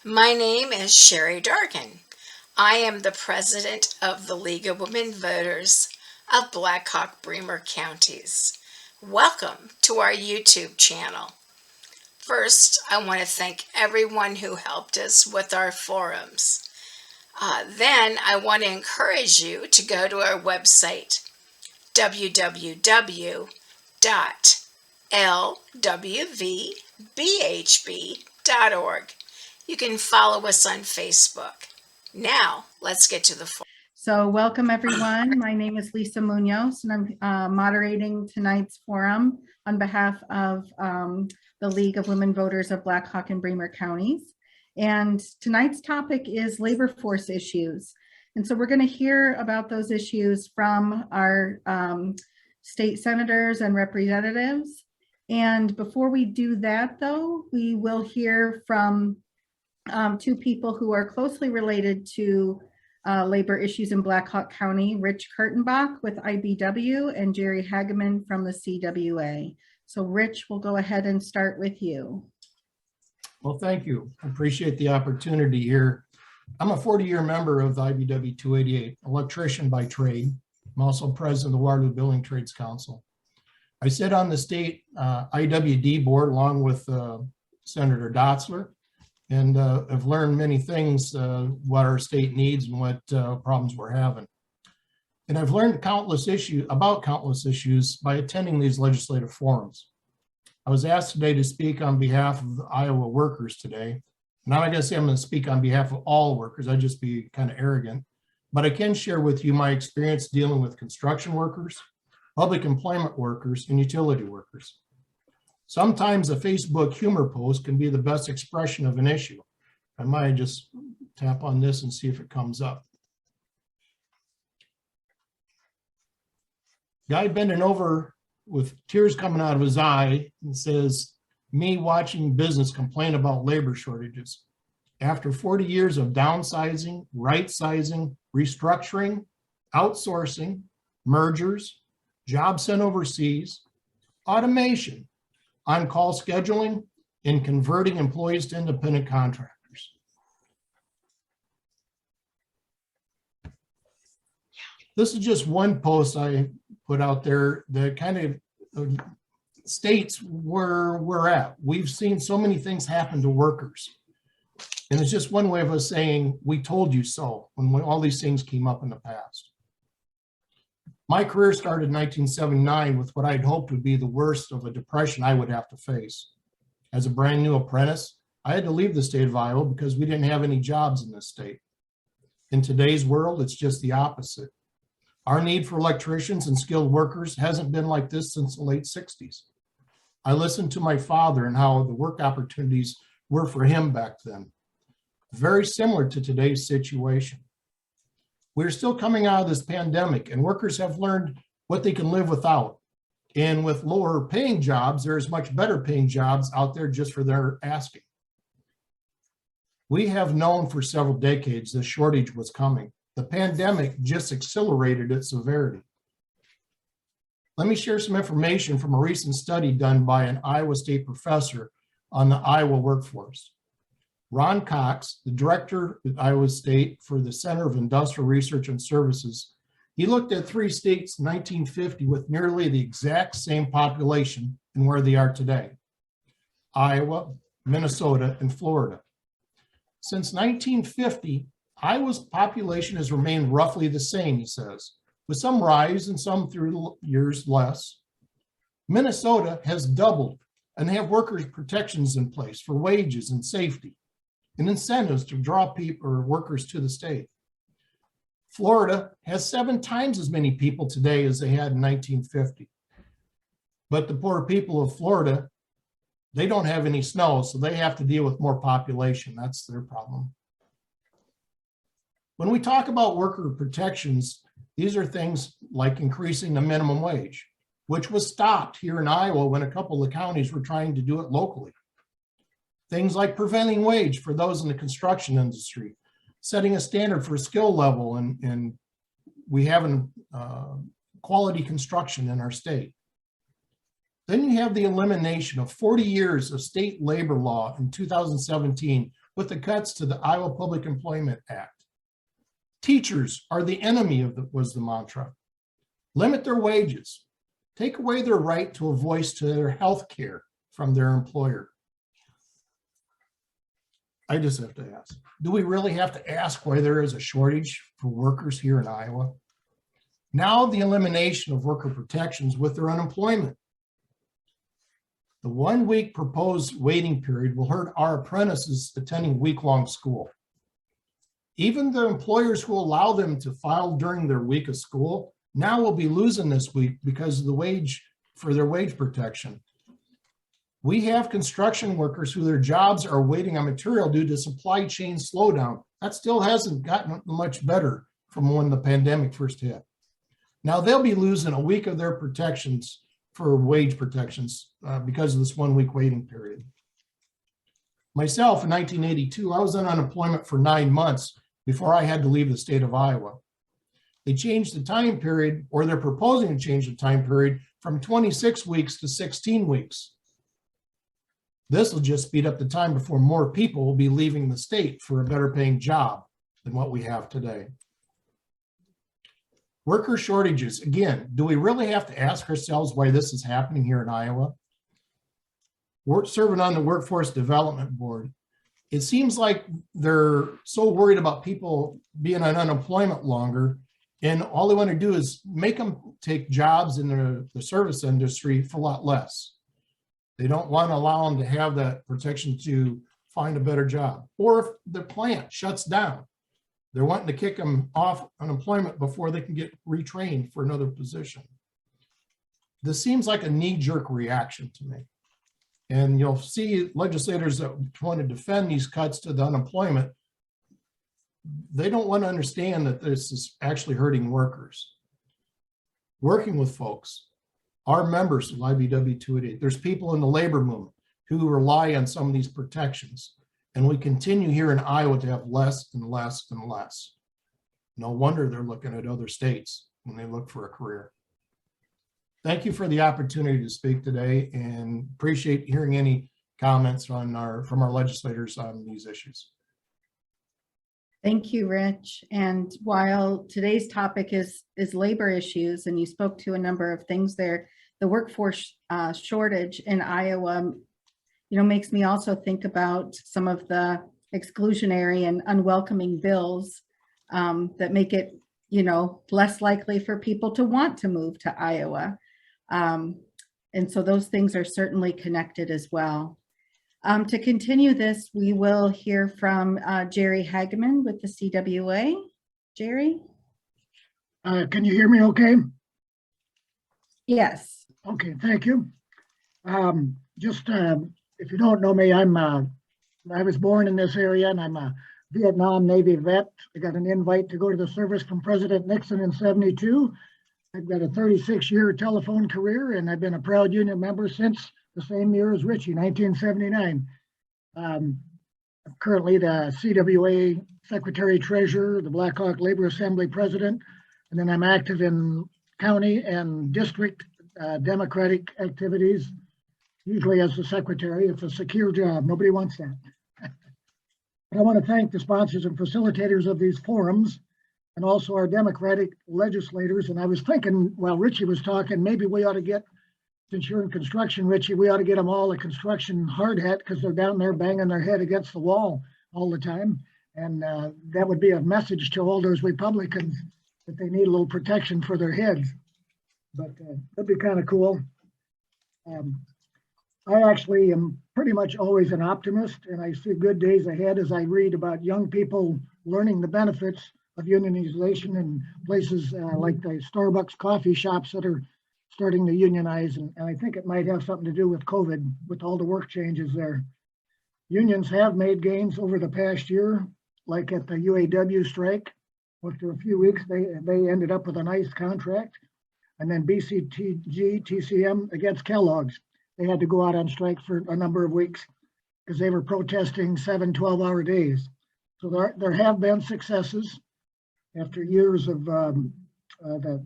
My name is Sherry Dargan. I am the president of the League of Women Voters of BlackHawk-Bremer counties. Welcome to our YouTube channel. First, I want to thank everyone who helped us with our forums. Then I want to encourage you to go to our website, www.lwvbhb.org. You can follow us on Facebook. Now, let's get to the forum. So welcome everyone. My name is Lisa Munoz and I'm moderating tonight's forum on behalf of the League of Women Voters of Blackhawk and Bremer counties. And tonight's topic is labor force issues. And so we're going to hear about those issues from our state senators and representatives. And before we do that, though, we will hear from two people who are closely related to labor issues in Blackhawk County, Rich Kurtenbach with IBW and Jerry Hageman from the CWA. So Rich, we'll go ahead and start with you. Well, thank you. I appreciate the opportunity here. I'm a 40-year member of the IBW 288, electrician by trade. I'm also president of the Waterloo Building Trades Council. I sit on the state IWD board along with Senator Dotzler, and have learned many things, what our state needs and what problems we're having. And I've learned countless issues by attending these legislative forums. I was asked today to speak on behalf of the Iowa workers today. And I'm not going to say I'm going to speak on behalf of all workers. I'd just be kind of arrogant. But I can share with you my experience dealing with construction workers, public employment workers, and utility workers. Sometimes a Facebook humor post can be the best expression of an issue. I might just tap on this and see if it comes up. Guy bending over with tears coming out of his eye and says, "Me watching business complain about labor shortages. After 40 years of downsizing, right-sizing, restructuring, outsourcing, mergers, jobs sent overseas, automation, on-call scheduling, and converting employees to independent contractors." This is just one post I put out there that kind of states where we're at. We've seen so many things happen to workers. And it's just one way of us saying, we told you so, when all these things came up in the past. My career started in 1979 with what I'd hoped would be the worst of a depression I would have to face. As a brand new apprentice, I had to leave the state of Iowa because we didn't have any jobs in this state. In today's world, it's just the opposite. Our need for electricians and skilled workers hasn't been like this since the late 60s. I listened to my father and how the work opportunities were for him back then. Very similar to today's situation. We're still coming out of this pandemic and workers have learned what they can live without. And with lower paying jobs, there's much better paying jobs out there just for their asking. We have known for several decades this shortage was coming. The pandemic just accelerated its severity. Let me share some information from a recent study done by an Iowa State professor on the Iowa workforce. Ron Cox, the director at Iowa State for the Center of Industrial Research and Services, he looked at 3 states in 1950 with nearly the exact same population and where they are today: Iowa, Minnesota, and Florida. Since 1950, Iowa's population has remained roughly the same, he says, with some rise and some through the years less. Minnesota has doubled and they have workers' protections in place for wages and safety and incentives to draw people or workers to the state. Florida has 7 times as many people today as they had in 1950. But the poor people of Florida, they don't have any snow, so they have to deal with more population. That's their problem. When we talk about worker protections, these are things like increasing the minimum wage, which was stopped here in Iowa when a couple of counties were trying to do it locally. Things like prevailing wage for those in the construction industry, setting a standard for skill level, and we have quality construction in our state. Then you have the elimination of 40 years of state labor law in 2017 with the cuts to the Iowa Public Employment Act. Teachers are the enemy was the mantra. Limit their wages. Take away their right to a voice to their health care from their employer. I just have to ask, do we really have to ask why there is a shortage for workers here in Iowa? Now the elimination of worker protections with their unemployment. The 1 week proposed waiting period will hurt our apprentices attending week-long school. Even the employers who allow them to file during their week of school now will be losing this week because of their wage protection. We have construction workers who their jobs are waiting on material due to supply chain slowdown. That still hasn't gotten much better from when the pandemic first hit. Now they'll be losing a week of their protections for wage protections because of this 1 week waiting period. Myself, in 1982, I was on unemployment for 9 months before I had to leave the state of Iowa. They changed the time period, or they're proposing to change the time period from 26 weeks to 16 weeks. This will just speed up the time before more people will be leaving the state for a better paying job than what we have today. Worker shortages. Again, do we really have to ask ourselves why this is happening here in Iowa? We're serving on the Workforce Development Board. It seems like they're so worried about people being on unemployment longer, and all they want to do is make them take jobs in the service industry for a lot less. They don't want to allow them to have that protection to find a better job. Or if the plant shuts down, they're wanting to kick them off unemployment before they can get retrained for another position. This seems like a knee-jerk reaction to me. And you'll see legislators that want to defend these cuts to the unemployment, they don't want to understand that this is actually hurting workers. Working with folks, our members of IBW 288, there's people in the labor movement who rely on some of these protections. And we continue here in Iowa to have less and less and less. No wonder they're looking at other states when they look for a career. Thank you for the opportunity to speak today, and appreciate hearing any comments from our legislators on these issues. Thank you, Rich. And while today's topic is labor issues, and you spoke to a number of things there, the workforce shortage in Iowa, makes me also think about some of the exclusionary and unwelcoming bills that make it, less likely for people to want to move to Iowa. And so those things are certainly connected as well. To continue this, we will hear from Jerry Hageman with the CWA. Jerry? Can you hear me okay? Yes. Okay, thank you. If you don't know me, I was born in this area, and I'm a Vietnam Navy vet. I got an invite to go to the service from President Nixon in '72. I've got a 36-year telephone career, and I've been a proud union member since the same year as Richie, 1979. I'm currently the CWA Secretary Treasurer, the BlackHawk Labor Assembly President, and then I'm active in county and district democratic activities, usually as the secretary. It's a secure job. Nobody wants that. But I want to thank the sponsors and facilitators of these forums, and also our Democratic legislators. And I was thinking while Richie was talking, maybe we ought to get, since you're in construction, Richie, we ought to get them all a construction hard hat, because they're down there banging their head against the wall all the time. And that would be a message to all those Republicans that they need a little protection for their heads. But that'd be kind of cool. I actually am pretty much always an optimist, and I see good days ahead as I read about young people learning the benefits of unionization in places like the Starbucks coffee shops that are starting to unionize. And I think it might have something to do with COVID, with all the work changes there. Unions have made gains over the past year, like at the UAW strike. After a few weeks, they ended up with a nice contract. And then BCTG, TCM against Kellogg's. They had to go out on strike for a number of weeks because they were protesting 7 12-hour days. So there have been successes after years of the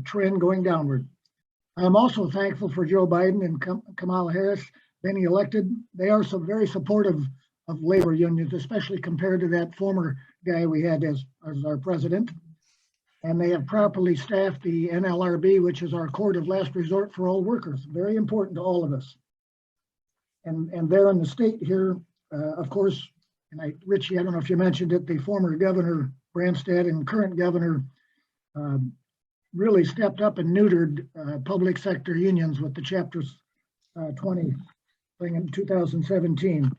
trend going downward. I'm also thankful for Joe Biden and Kamala Harris being elected. They are very supportive of labor unions, especially compared to that former guy we had as our president. And they have properly staffed the NLRB, which is our court of last resort for all workers. Very important to all of us. And there in the state here, of course, and Richie, I don't know if you mentioned it, the former governor Branstad and current governor really stepped up and neutered public sector unions with the chapters 20 thing in 2017.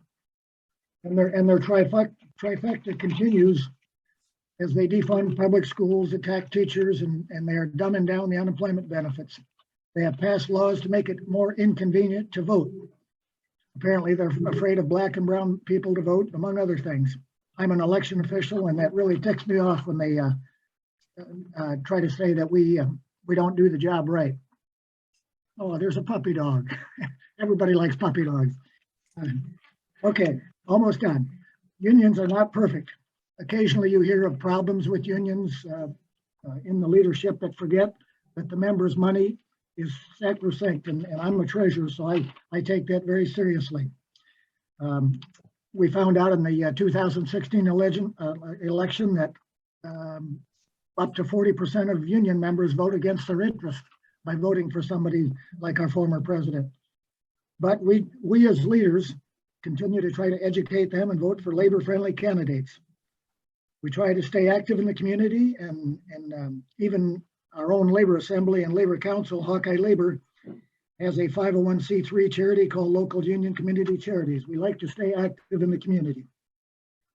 And their trifecta continues as they defund public schools, attack teachers, and they are dumbing down the unemployment benefits. They have passed laws to make it more inconvenient to vote. Apparently, they're afraid of black and brown people to vote, among other things. I'm an election official, and that really ticks me off when they try to say that we don't do the job right. Oh, there's a puppy dog. Everybody likes puppy dogs. Okay, almost done. Unions are not perfect. Occasionally you hear of problems with unions in the leadership that forget that the members' money is sacrosanct, and I'm a treasurer, so I take that very seriously. We found out in the 2016 election that up to 40% of union members vote against their interest by voting for somebody like our former president. But we as leaders continue to try to educate them and vote for labor-friendly candidates. We try to stay active in the community, and even our own labor assembly and labor council, Hawkeye Labor, has a 501c3 charity called Local Union Community Charities. We like to stay active in the community.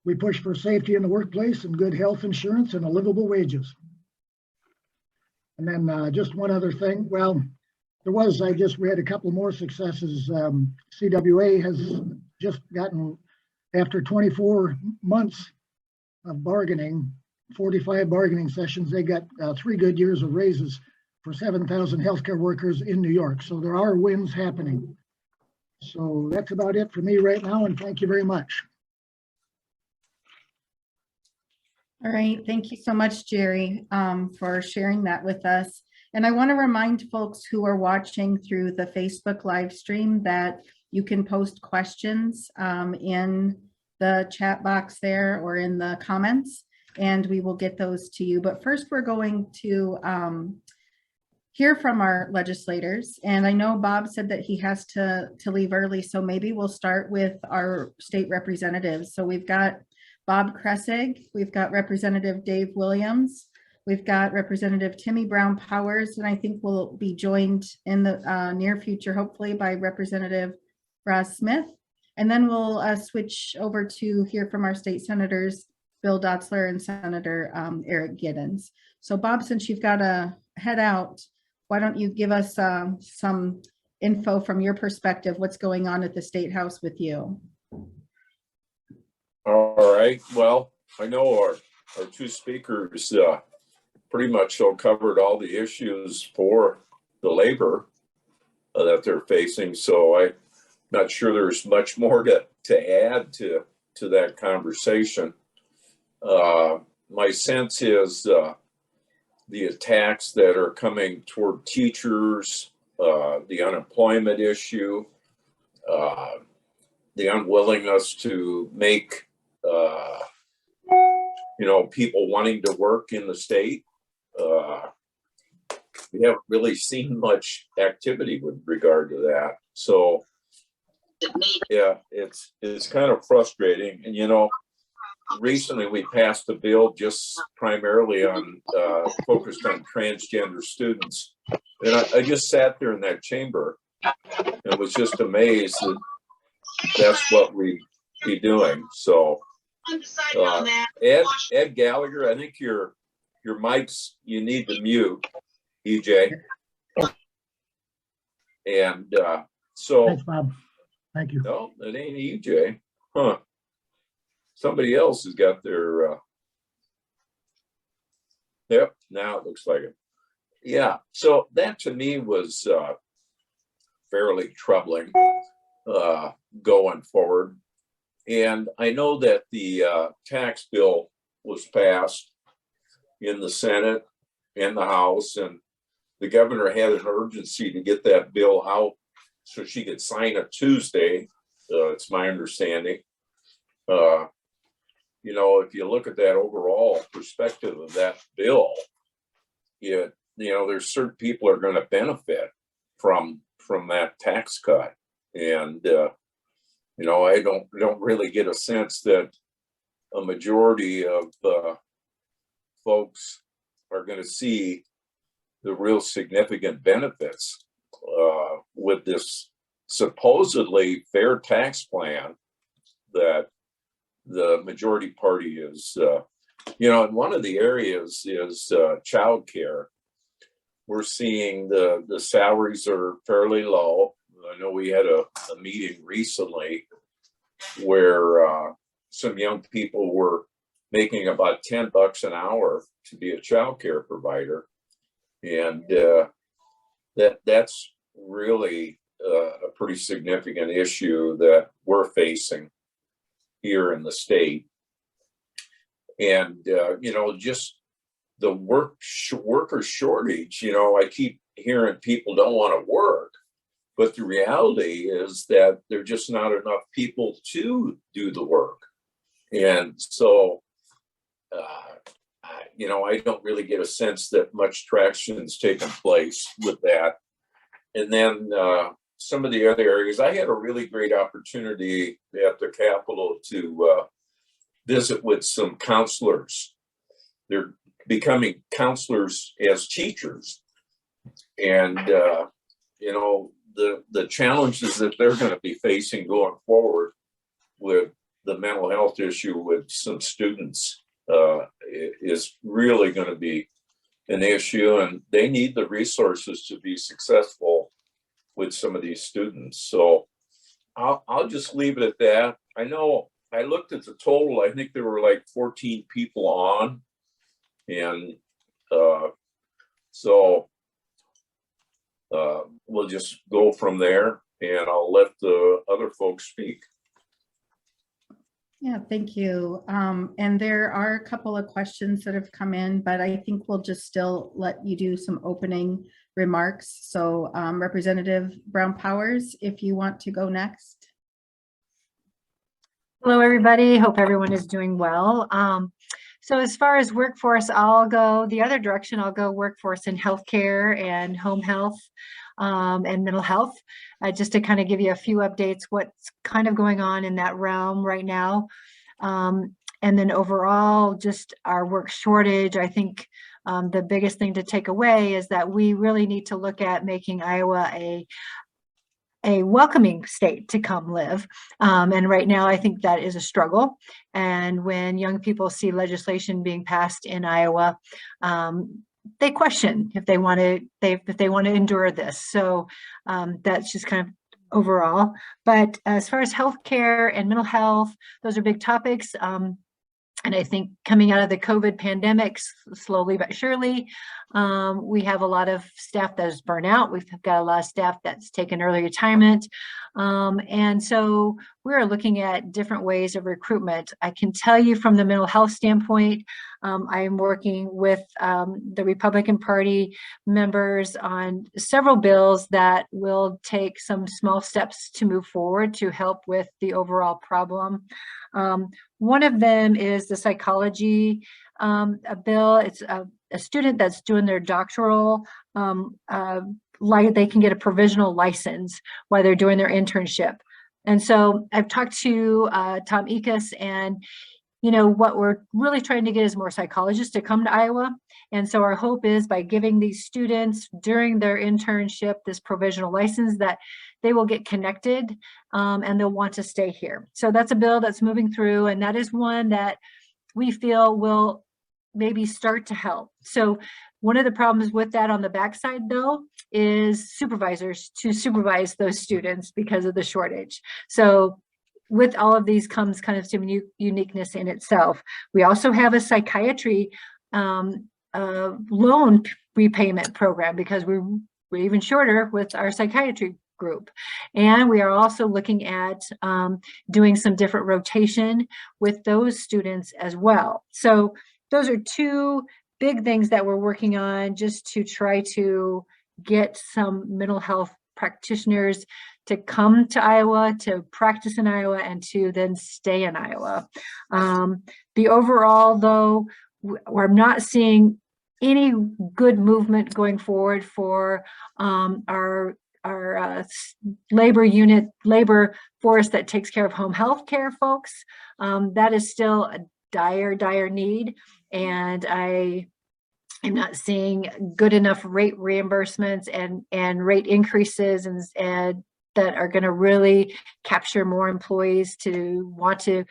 We push for safety in the workplace and good health insurance and livable wages. And then just one other thing. Well, we had a couple more successes. CWA has just gotten, after 24 months of bargaining, 45 bargaining sessions, they got 3 good years of raises for 7,000 healthcare workers in New York. So there are wins happening. So that's about it for me right now, and thank you very much. All right, thank you so much, Jerry, for sharing that with us. And I want to remind folks who are watching through the Facebook live stream that you can post questions in the chat box there or in the comments, and we will get those to you. But first, we're going to hear from our legislators. And I know Bob said that he has to leave early, so maybe we'll start with our state representatives. So we've got Bob Kressig, we've got Representative Dave Williams, we've got Representative Timmy Brown Powers, and I think we'll be joined in the near future, hopefully, by Representative Ross Smith. And then we'll switch over to hear from our state senators, Bill Dotzler and Senator Eric Giddens. So Bob, since you've got to head out, why don't you give us some info from your perspective, what's going on at the State House with you? All right. Well, I know our 2 speakers pretty much all covered all the issues for the labor that they're facing. So I'm not sure there's much more to add to that conversation. My sense is the attacks that are coming toward teachers, the unemployment issue, the unwillingness to make people wanting to work in the state. We haven't really seen much activity with regard to that. So yeah, it's kind of frustrating. And recently we passed a bill just primarily on focused on transgender students. And I just sat there in that chamber and was just amazed that that's what we'd be doing. So Ed Gallagher, I think your mic's, you need to mute, EJ. And so Thanks, Bob. Thank you. no, it ain't EJ. Huh. Somebody else has got their yep, now it looks like it. Yeah, so that to me was fairly troubling going forward. And I know that the tax bill was passed in the Senate and the House, and the governor had an urgency to get that bill out so she could sign it Tuesday. It's my understanding. you know, if you look at that overall perspective of that bill, you know, there's certain people are going to benefit from that tax cut. And, you know, I don't really get a sense that a majority of folks are going to see the real significant benefits with this supposedly fair tax plan that the majority party is, you know, and one of the areas is childcare. We're seeing the salaries are fairly low. I know we had a meeting recently where some young people were making about $10 an hour to be a childcare provider, and that's really a pretty significant issue that we're facing here in the state. And you know, just the worker shortage. You know, I keep hearing people don't want to work, but the reality is that there are just not enough people to do the work. And so, you know, I don't really get a sense that much traction has taken place with that. And then some of the other areas, I had a really great opportunity at the Capitol to visit with some counselors. They're becoming counselors as teachers. And, you know, the challenges that they're going to be facing going forward with the mental health issue with some students is really going to be an issue, and they need the resources to be successful with some of these students. So I'll just leave it at that. I know I looked at the total. I think there were like 14 people on, and so we'll just go from there, and I'll let the other folks speak. Yeah, thank you. And there are a couple of questions that have come in, but I think we'll just still let you do some opening remarks. So Representative Brown Powers, if you want to go next. Hello, everybody. Hope everyone is doing well. So as far as workforce, I'll go the other direction. I'll go workforce in healthcare and home health and mental health, just to kind of give you a few updates, what's kind of going on in that realm right now. And then overall, just our work shortage. I think the biggest thing to take away is that we really need to look at making Iowa a welcoming state to come live. And right now, I think that is a struggle. And when young people see legislation being passed in Iowa, they question if they want to endure this. So that's just kind of overall. But as far as healthcare and mental health, those are big topics. And I think coming out of the COVID pandemic, slowly but surely, we have a lot of staff that is burnt out. We've got a lot of staff that's taken early retirement. And so we're looking at different ways of recruitment. I can tell you from the mental health standpoint, I am working with the Republican Party members on several bills that will take some small steps to move forward to help with the overall problem. One of them is the psychology a bill. It's a student that's doing their doctoral, they can get a provisional license while they're doing their internship. And so I've talked to Tom Ikas, and you know, what we're really trying to get is more psychologists to come to Iowa. And so our hope is by giving these students during their internship this provisional license that they will get connected and they'll want to stay here. So that's a bill that's moving through, and that is one that we feel will maybe start to help. So one of the problems with that on the backside, though, is supervisors to supervise those students because of the shortage. So with all of these comes kind of some uniqueness in itself. We also have a psychiatry loan repayment program because we're even shorter with our psychiatry group. And we are also looking at doing some different rotation with those students as well. So those are two big things that we're working on just to try to get some mental health practitioners to come to Iowa, to practice in Iowa, and to then stay in Iowa. The overall, though, we're not seeing any good movement going forward for our labor force that takes care of home health care folks. That is still a dire need, and I'm not seeing good enough rate reimbursements and rate increases and that are going to really capture more employees to want to,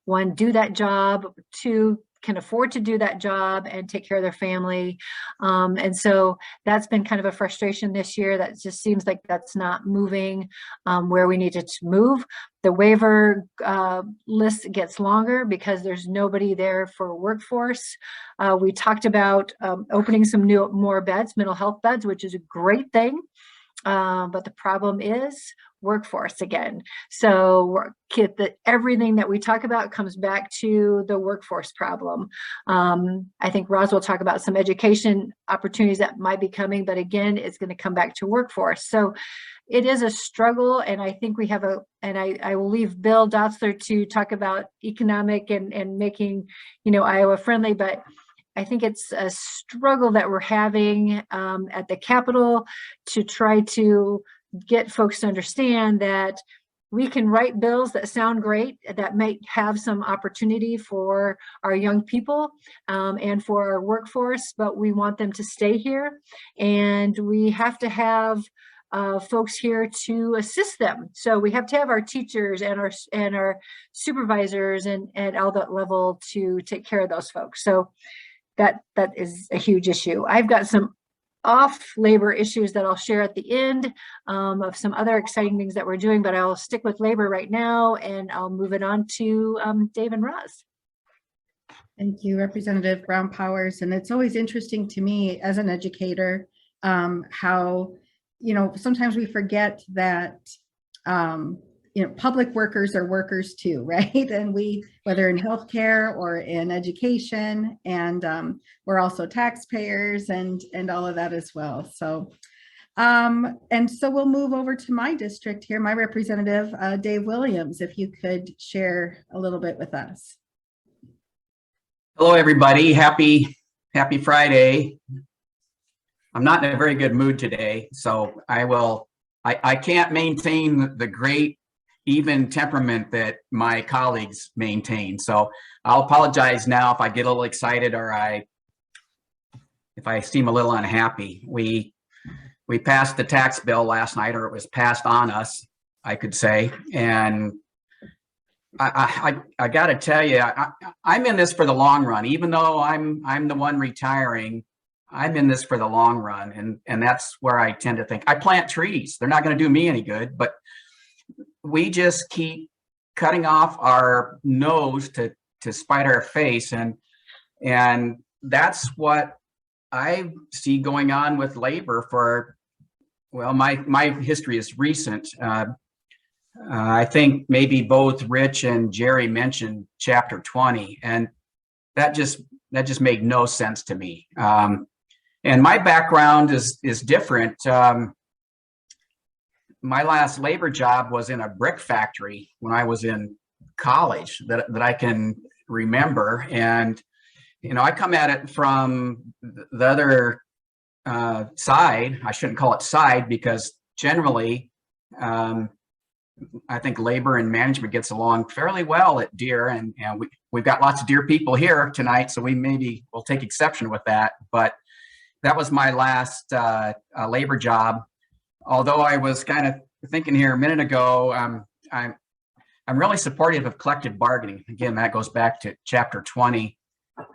one, do that job, two, can afford to do that job and take care of their family. And so that's been kind of a frustration this year. That just seems like that's not moving where we need it to move. The waiver list gets longer because there's nobody there for workforce. We talked about opening some more beds, mental health beds, which is a great thing. But the problem is workforce again. So everything that we talk about comes back to the workforce problem. I think Roz will talk about some education opportunities that might be coming, but again, it's going to come back to workforce. So it is a struggle, and I think we have I will leave Bill Dotzler to talk about economic and making, Iowa friendly, but I think it's a struggle that we're having at the Capitol to try to get folks to understand that we can write bills that sound great, that might have some opportunity for our young people and for our workforce, but we want them to stay here. And we have to have folks here to assist them. So we have to have our teachers and our supervisors and at all that level to take care of those folks. So that is a huge issue. I've got some off labor issues that I'll share at the end of some other exciting things that we're doing, but I'll stick with labor right now and I'll move it on to Dave and Roz. Thank you, Representative Brown Powers. And it's always interesting to me as an educator how, sometimes we forget that public workers are workers too, right? And whether in healthcare or in education, and we're also taxpayers and all of that as well. So, and so we'll move over to my district here, my representative, Dave Williams, if you could share a little bit with us. Hello, everybody. Happy Friday. I'm not in a very good mood today, so I can't maintain the great even temperament that my colleagues maintain. So I'll apologize now if I get a little excited or if I seem a little unhappy. We passed the tax bill last night, or it was passed on us, I could say. And I got to tell you, I'm in this for the long run. Even though I'm the one retiring, I'm in this for the long run. And that's where I tend to think. I plant trees. They're not going to do me any good, but we just keep cutting off our nose to spite our face. And that's what I see going on with labor for, well, my history is recent. I think maybe both Rich and Jerry mentioned Chapter 20, and that just made no sense to me. And my background is different. My last labor job was in a brick factory when I was in college that I can remember. And, I come at it from the other side. I shouldn't call it side, because generally, I think labor and management gets along fairly well at Deere, and we've got lots of Deere people here tonight, so we'll take exception with that. But that was my last labor job. Although I was kind of thinking here a minute ago, I'm really supportive of collective bargaining. Again, that goes back to Chapter 20.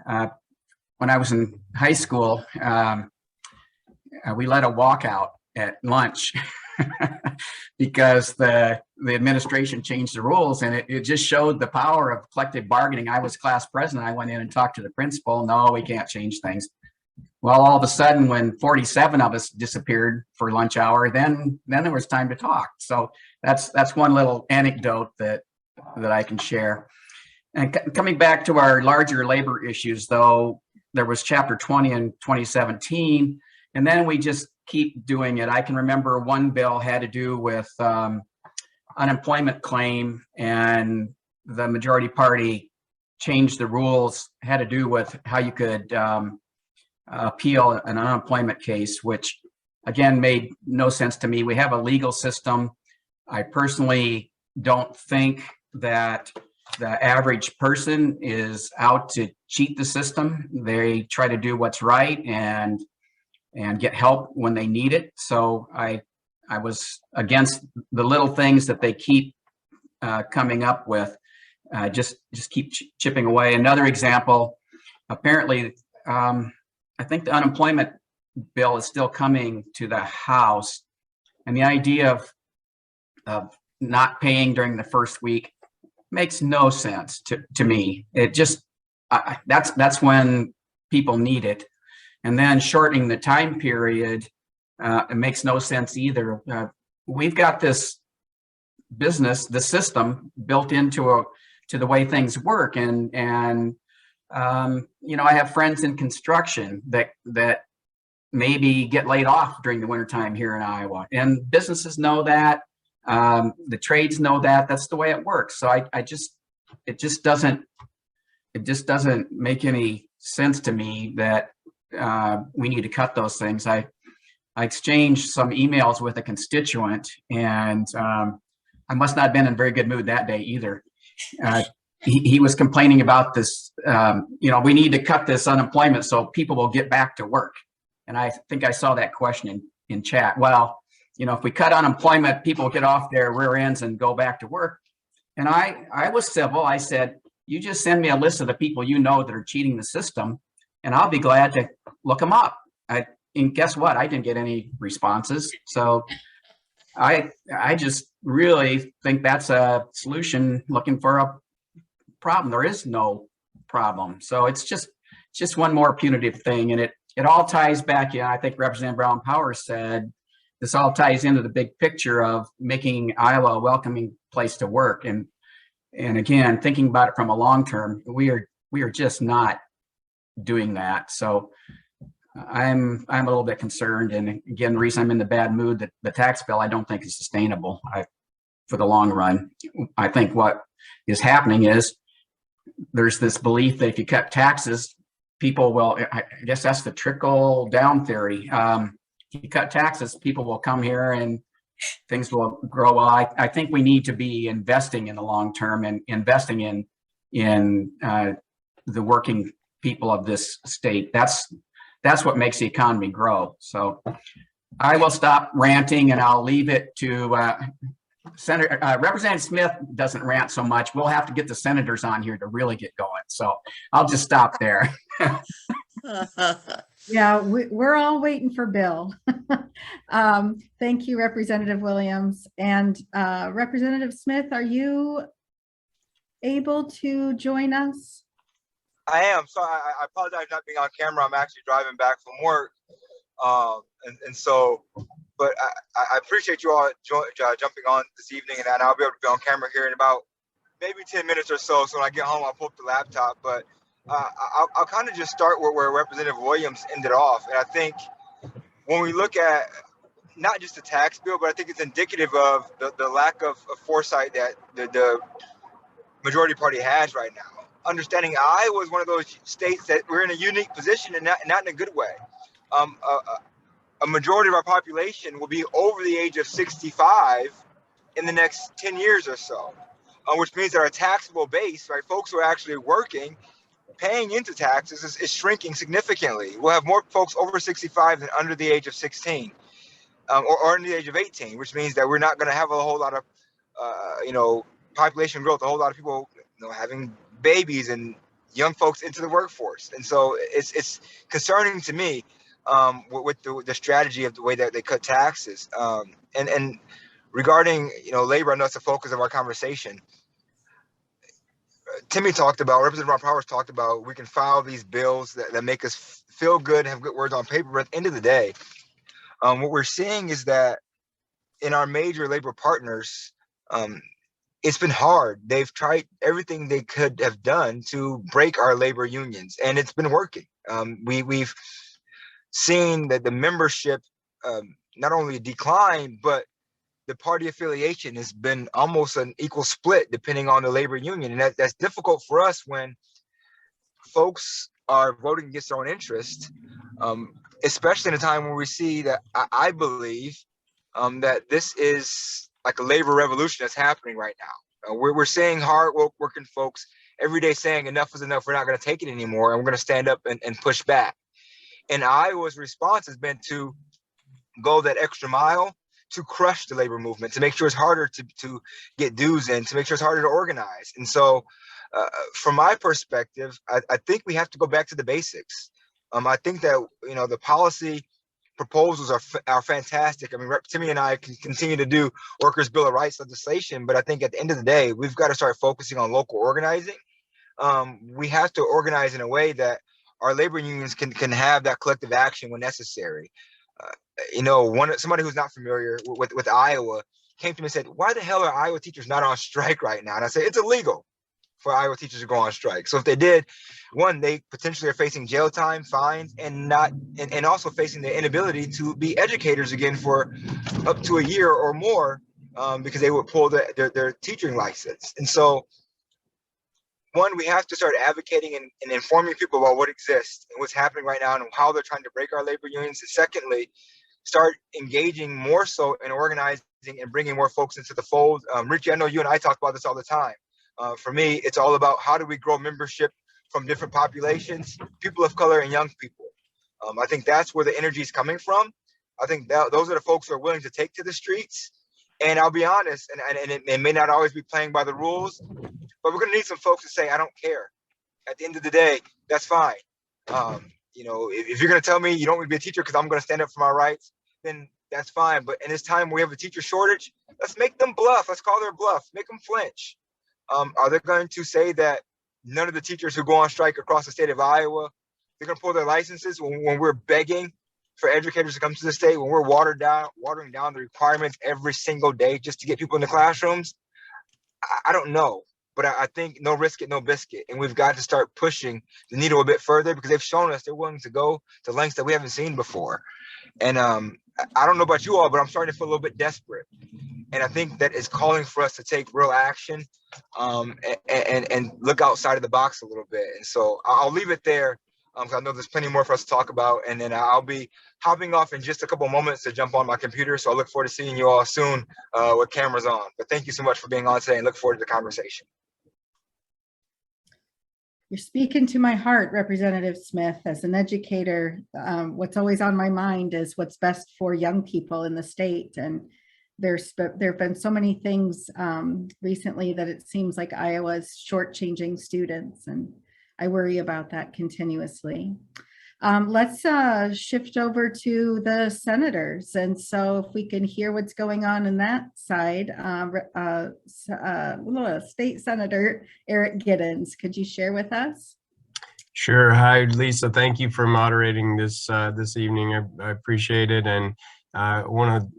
When I was in high school, we led a walkout at lunch because the administration changed the rules, and it just showed the power of collective bargaining. I was class president. I went in and talked to the principal. No, we can't change things. Well, all of a sudden, when 47 of us disappeared for lunch hour, then there was time to talk. So that's one little anecdote that I can share. And coming back to our larger labor issues, though, there was Chapter 20 in 2017, and then we just keep doing it. I can remember one bill had to do with unemployment claim, and the majority party changed the rules, had to do with how you could appeal an unemployment case, which again made no sense to me. We have a legal system. I personally don't think that the average person is out to cheat the system. They try to do what's right and get help when they need it. So I was against the little things that they keep coming up with. Just keep chipping away. Another example, apparently, I think the unemployment bill is still coming to the House, and the idea of not paying during the first week makes no sense to me. It just that's when people need it, and then shortening the time period, it makes no sense either. We've got this business, the system built into the way things work, and you know, I have friends in construction that maybe get laid off during the wintertime here in Iowa, and businesses know that. The trades know that. That's the way it works. So it just doesn't make any sense to me that we need to cut those things. I exchanged some emails with a constituent, and I must not have been in a very good mood that day either. He was complaining about this, you know, we need to cut this unemployment so people will get back to work. And I think I saw that question in chat. Well, you know, if we cut unemployment, people get off their rear ends and go back to work. And I was civil. I said, you just send me a list of the people you know that are cheating the system, and I'll be glad to look them up. And guess what? I didn't get any responses. So I just really think that's a solution looking for a problem. There is no problem. So it's just one more punitive thing. And it all ties back. Yeah, I think Representative Brown Powers said this all ties into the big picture of making Iowa a welcoming place to work. And again, thinking about it from a long term, we are just not doing that. So I'm a little bit concerned. And again, the reason I'm in the bad mood, that the tax bill I don't think is sustainable for the long run. I think what is happening is there's this belief that if you cut taxes, people will, I guess that's the trickle down theory. If you cut taxes, people will come here and things will grow. Well, I think we need to be investing in the long term and investing in the working people of this state. That's what makes the economy grow. So I will stop ranting, and I'll leave it to Senator Representative Smith doesn't rant so much. We'll have to get the senators on here to really get going. So I'll just stop there. Yeah, we're all waiting for Bill. Thank you, Representative Williams. And Representative Smith, are you able to join us? I am. So I apologize for not being on camera. I'm actually driving back from work. But I appreciate you all jumping on this evening, and I'll be able to be on camera here in about maybe 10 minutes or so. So when I get home, I'll pull up the laptop. But I'll kind of just start where Representative Williams ended off. And I think when we look at not just the tax bill, but I think it's indicative of the lack of foresight that the majority party has right now. Understanding Iowa is one of those states that we're in a unique position, and not in a good way. A majority of our population will be over the age of 65 in the next 10 years or so, which means that our taxable base, right, folks who are actually working, paying into taxes is shrinking significantly. We'll have more folks over 65 than under the age of 16 or under the age of 18, which means that we're not going to have a whole lot of, population growth, a whole lot of people, having babies and young folks into the workforce. And so it's concerning to me with the strategy of the way that they cut taxes. And regarding, labor, I know it's the focus of our conversation. Timmy talked about, Representative Ron Powers talked about, we can file these bills that make us feel good, have good words on paper, but at the end of the day, what we're seeing is that in our major labor partners, it's been hard. They've tried everything they could have done to break our labor unions, and it's been working. We've seen that the membership not only decline, but the party affiliation has been almost an equal split depending on the labor union. And that's difficult for us when folks are voting against their own interest, especially in a time where we see that I believe that this is like a labor revolution that's happening right now. We're seeing hard working folks every day saying enough is enough, we're not going to take it anymore, and we're going to stand up and push back. And Iowa's response has been to go that extra mile to crush the labor movement, to make sure it's harder to get dues in, to make sure it's harder to organize. And so from my perspective, I think we have to go back to the basics. I think that, you know, the policy proposals are fantastic. I mean, Rep. Timmy and I can continue to do Workers' Bill of Rights legislation, but I think at the end of the day, we've got to start focusing on local organizing. We have to organize in a way that our labor unions can have that collective action when necessary. You know, somebody who's not familiar with Iowa came to me and said, "Why the hell are Iowa teachers not on strike right now?" And I said, "It's illegal for Iowa teachers to go on strike. So if they did, one, they potentially are facing jail time, fines, and also facing the inability to be educators again for up to a year or more, because they would pull their teaching license." And so, one, we have to start advocating and informing people about what exists and what's happening right now and how they're trying to break our labor unions. And secondly, start engaging more so in organizing and bringing more folks into the fold. Richie, I know you and I talk about this all the time. For me, it's all about how do we grow membership from different populations, people of color and young people. I think that's where the energy is coming from. I think those are the folks who are willing to take to the streets. And I'll be honest, and it may not always be playing by the rules, but we're going to need some folks to say, "I don't care." At the end of the day, that's fine. You know, if you're going to tell me you don't want to be a teacher because I'm going to stand up for my rights, then that's fine. But in this time we have a teacher shortage, let's make them bluff. Let's call their bluff. Make them flinch. Are they going to say that none of the teachers who go on strike across the state of Iowa, they're going to pull their licenses when we're begging for educators to come to the state, when we're watering down the requirements every single day just to get people in the classrooms? I don't know. But I think no risk it, no biscuit. And we've got to start pushing the needle a bit further because they've shown us they're willing to go to lengths that we haven't seen before. And I don't know about you all, but I'm starting to feel a little bit desperate. And I think that is calling for us to take real action and look outside of the box a little bit. And so I'll leave it there because I know there's plenty more for us to talk about. And then I'll be hopping off in just a couple moments to jump on my computer. So I look forward to seeing you all soon with cameras on. But thank you so much for being on today and look forward to the conversation. You're speaking to my heart, Representative Smith. As an educator, what's always on my mind is what's best for young people in the state. And there have been so many things recently that it seems like Iowa's shortchanging students, and I worry about that continuously. Let's shift over to the senators. And so if we can hear what's going on in that side, State Senator Eric Giddens, could you share with us? Sure. Hi, Lisa. Thank you for moderating this this evening. I appreciate it. And I want to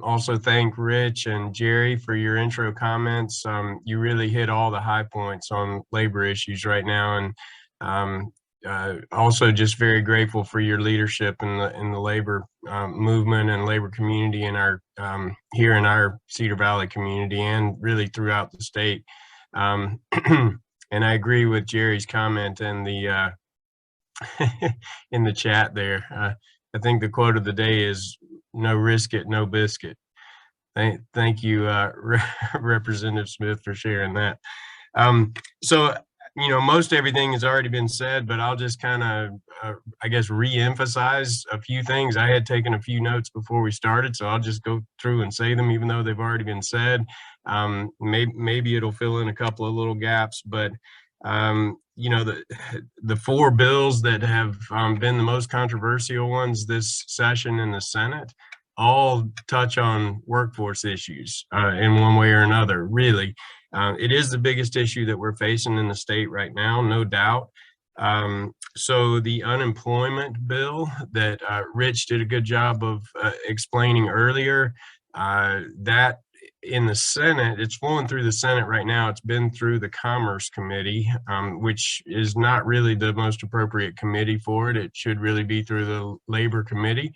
also thank Rich and Jerry for your intro comments. You really hit all the high points on labor issues right now. And also just very grateful for your leadership in the labor movement and labor community in our here in our Cedar Valley community and really throughout the state. And I agree with Jerry's comment in the in the chat there. I think the quote of the day is "No risk it, no biscuit." Thank you, Representative Smith, for sharing that. So, you know, most everything has already been said, but I'll just kind of, I guess, re-emphasize a few things. I had taken a few notes before we started, so I'll just go through and say them, even though they've already been said. Maybe it'll fill in a couple of little gaps, but you know, the four bills that have been the most controversial ones this session in the Senate all touch on workforce issues in one way or another, really. It is the biggest issue that we're facing in the state right now, no doubt. So the unemployment bill that Rich did a good job of explaining earlier, that in the Senate, it's flowing through the Senate right now. It's been through the Commerce Committee, which is not really the most appropriate committee for it. It should really be through the Labor Committee.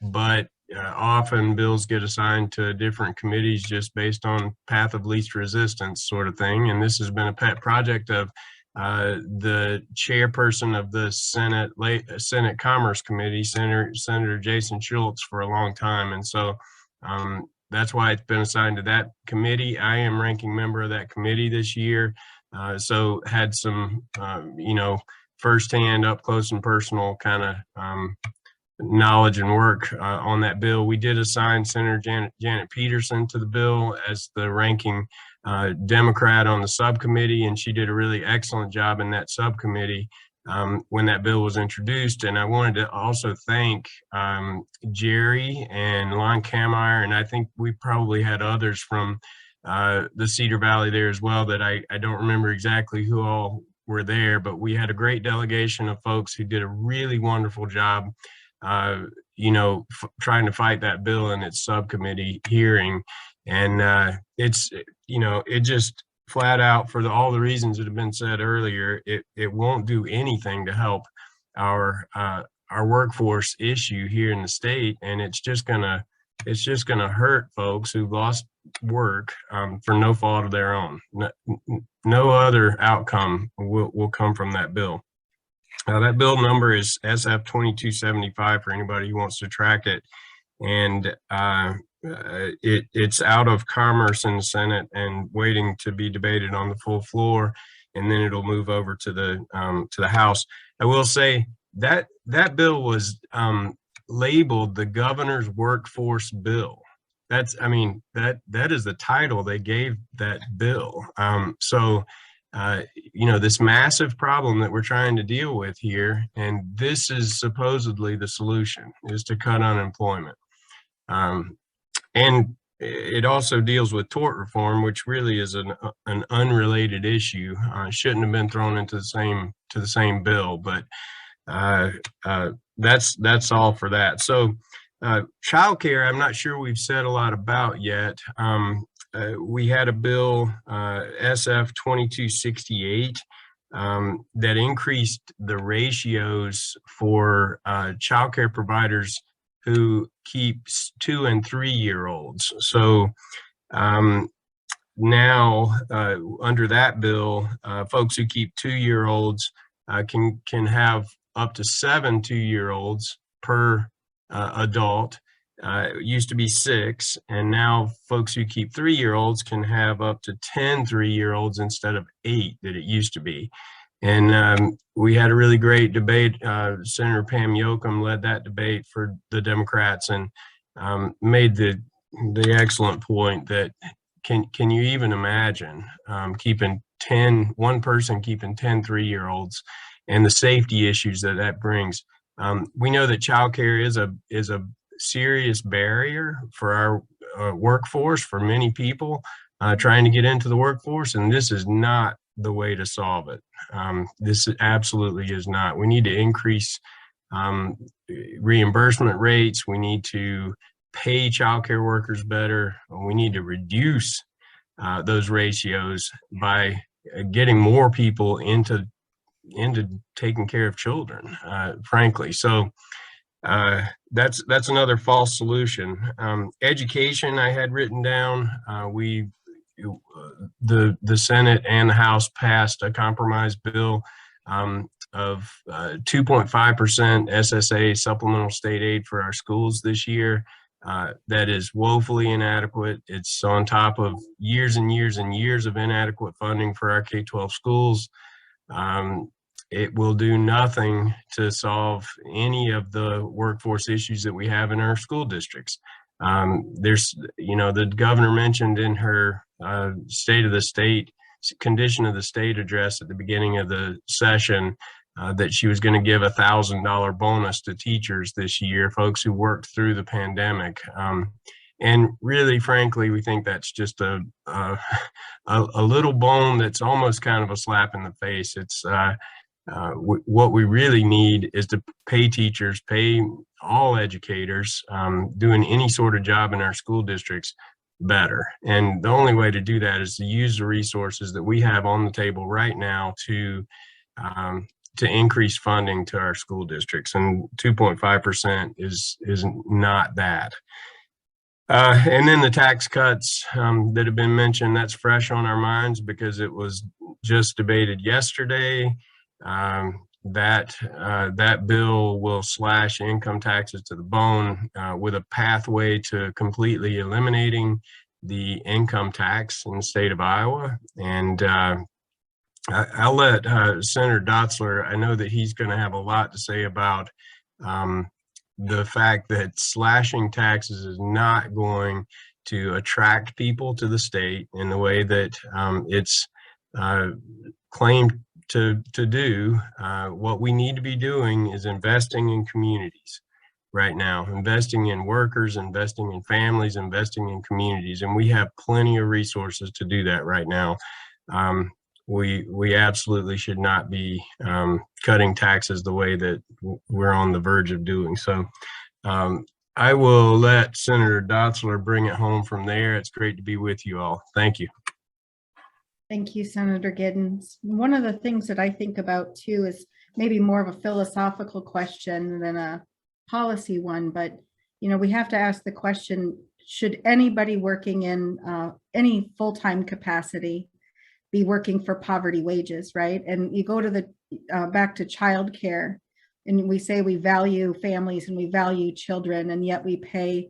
but often bills get assigned to different committees just based on path of least resistance sort of thing. And this has been a pet project of the chairperson of the Senate Commerce Committee, Senator Jason Schultz, for a long time. And so that's why it's been assigned to that committee. I am ranking member of that committee this year. So had some, firsthand, up close and personal kind of knowledge and work on that bill. We did assign Senator Janet Peterson to the bill as the ranking Democrat on the subcommittee, and she did a really excellent job in that subcommittee when that bill was introduced. And I wanted to also thank Jerry and Lon Kameyer, and I think we probably had others from the Cedar Valley there as well that I don't remember exactly who all were there, but we had a great delegation of folks who did a really wonderful job trying to fight that bill in its subcommittee hearing. And it just flat out, for all the reasons that have been said earlier, it won't do anything to help our workforce issue here in the state. And it's just gonna hurt folks who've lost work for no fault of their own. No other outcome will come from that bill. That bill number is SF 2275 for anybody who wants to track it. And it's out of commerce in the Senate and waiting to be debated on the full floor, and then it'll move over to the House. I will say that bill was labeled the governor's workforce bill. That is the title they gave that bill. This massive problem that we're trying to deal with here, and this is supposedly the solution, is to cut unemployment. And it also deals with tort reform, which really is an unrelated issue. Shouldn't have been thrown into the same bill, but that's all for that. So childcare, I'm not sure we've said a lot about yet. We had a bill, SF 2268, that increased the ratios for childcare providers who keep 2- and 3-year-olds. So now under that bill, folks who keep 2-year-olds can have up to 7 2-year-olds per adult. It used to be 6, and now folks who keep 3-year-olds can have up to 10 3-year-olds instead of 8 that it used to be. And we had a really great debate. Senator Pam Yoakum led that debate for the Democrats and made the excellent point that can you even imagine keeping one person keeping 10 3-year-olds and the safety issues that brings. We know that childcare is a serious barrier for our workforce, for many people trying to get into the workforce, and this is not the way to solve it. This absolutely is not. We need to increase reimbursement rates. We need to pay childcare workers better. We need to reduce those ratios by getting more people into taking care of children, frankly. So that's another false solution. Education, I had written down. The Senate and the House passed a compromise bill of 2.5% SSA, supplemental state aid, for our schools this year. That is woefully inadequate. It's on top of years and years and years of inadequate funding for our K-12 schools. It will do nothing to solve any of the workforce issues that we have in our school districts. The governor mentioned in her State of the State, Condition of the State address at the beginning of the session that she was going to give $1,000 bonus to teachers this year, folks who worked through the pandemic. And really, frankly, we think that's just a little bone that's almost kind of a slap in the face. It's what we really need is to pay teachers, pay all educators doing any sort of job in our school districts better. And the only way to do that is to use the resources that we have on the table right now to increase funding to our school districts, and 2.5% is not that. And then the tax cuts that have been mentioned, that's fresh on our minds because it was just debated yesterday. That bill will slash income taxes to the bone with a pathway to completely eliminating the income tax in the state of Iowa. And I'll let Senator Dotzler, I know that he's going to have a lot to say about the fact that slashing taxes is not going to attract people to the state in the way that it's claimed to do. What we need to be doing is investing in communities right now, investing in workers, investing in families, investing in communities, and we have plenty of resources to do that right now. We absolutely should not be cutting taxes the way that we're on the verge of doing. So I will let Senator Dotzler bring it home from there. It's great to be with you all. Thank you. Thank you, Senator Giddens. One of the things that I think about too is maybe more of a philosophical question than a policy one, but we have to ask the question, should anybody working in any full-time capacity be working for poverty wages, right? And you go to the back to childcare, and we say we value families and we value children, and yet we pay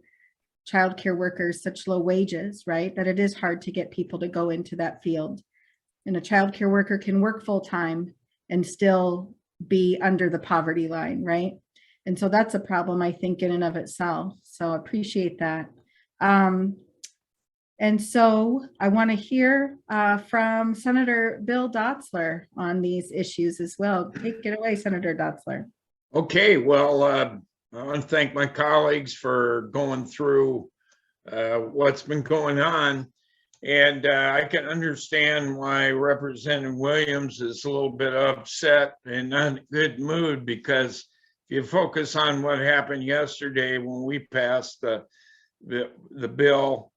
childcare workers such low wages, right? That it is hard to get people to go into that field. And a childcare worker can work full-time and still be under the poverty line, right? And so that's a problem, I think, in and of itself. So I appreciate that. And so I want to hear from Senator Bill Dotzler on these issues as well. Take it away, Senator Dotzler. Okay, well, I want to thank my colleagues for going through what's been going on. And I can understand why Representative Williams is a little bit upset and not in a good mood, because if you focus on what happened yesterday when we passed the bill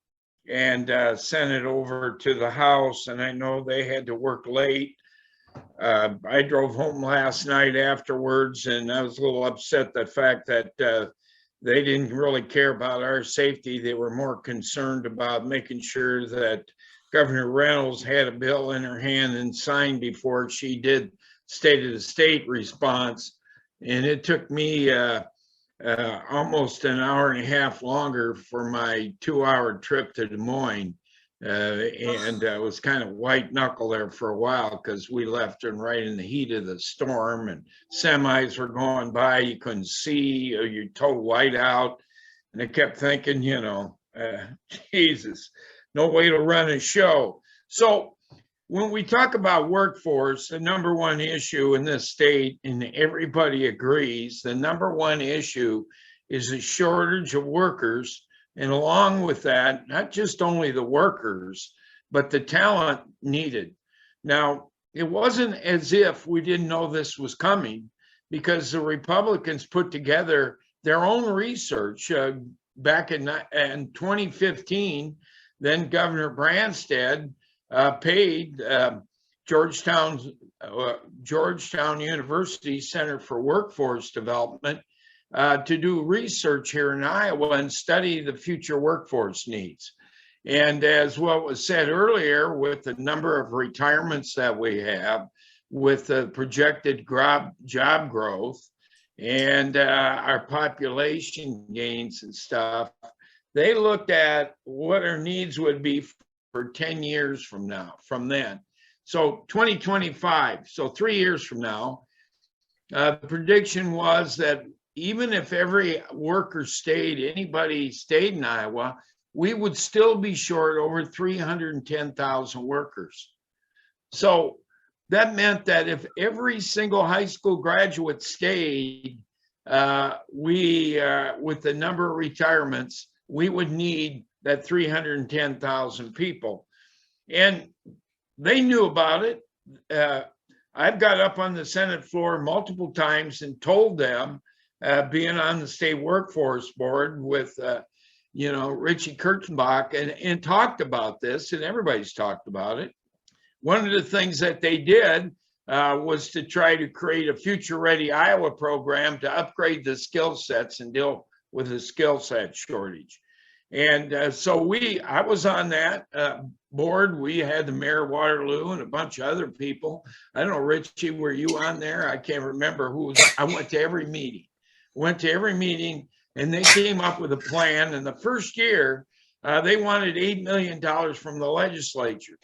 and sent it over to the House, and I know they had to work late. I drove home last night afterwards, and I was a little upset the fact that they didn't really care about our safety. They were more concerned about making sure that Governor Reynolds had a bill in her hand and signed before she did State of the State response. And it took me almost an hour and a half longer for my 2-hour trip to Des Moines. And I was kind of white knuckle there for a while because we left and right in the heat of the storm, and semis were going by. You couldn't see, or you're totally white out. And I kept thinking, Jesus, no way to run a show. So when we talk about workforce, the number one issue in this state, and everybody agrees, the number one issue is a shortage of workers. And along with that, not just only the workers, but the talent needed. Now, it wasn't as if we didn't know this was coming, because the Republicans put together their own research back in 2015. Then Governor Branstad paid Georgetown University Center for Workforce Development to do research here in Iowa and study the future workforce needs. And as what was said earlier, with the number of retirements that we have, with the projected job growth and our population gains and stuff, they looked at what our needs would be for 10 years from now, from then. So 2025, so 3 years from now, the prediction was that even if every worker anybody stayed in Iowa, we would still be short over 310,000 workers. So that meant that if every single high school graduate stayed, with the number of retirements, we would need that 310,000 people. And they knew about it. I've got up on the Senate floor multiple times and told them, being on the state workforce board with, Richie Kurtenbach, and talked about this, and everybody's talked about it. One of the things that they did was to try to create a Future Ready Iowa program to upgrade the skill sets and deal with the skill set shortage. And so I was on that board. We had the mayor of Waterloo and a bunch of other people. I don't know, Richie, were you on there? I can't remember who was. I went to every meeting. And they came up with a plan. And the first year, they wanted $8 million from the legislature.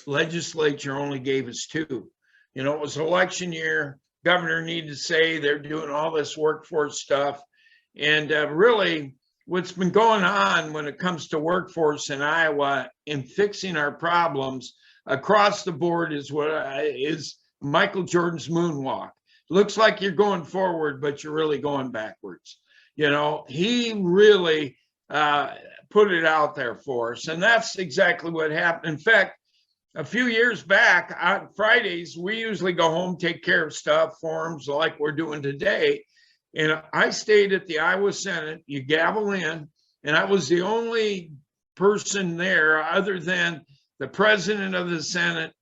Legislature only gave us $2 million. You know, it was election year. Governor needed to say they're doing all this workforce stuff. And really, what's been going on when it comes to workforce in Iowa and fixing our problems across the board is Michael Jordan's moonwalk. Looks like you're going forward, but you're really going backwards. You know, he really put it out there for us. And that's exactly what happened. In fact, a few years back on Fridays, we usually go home, take care of stuff, forums like we're doing today. And I stayed at the Iowa Senate. You gavel in, and I was the only person there other than the president of the Senate,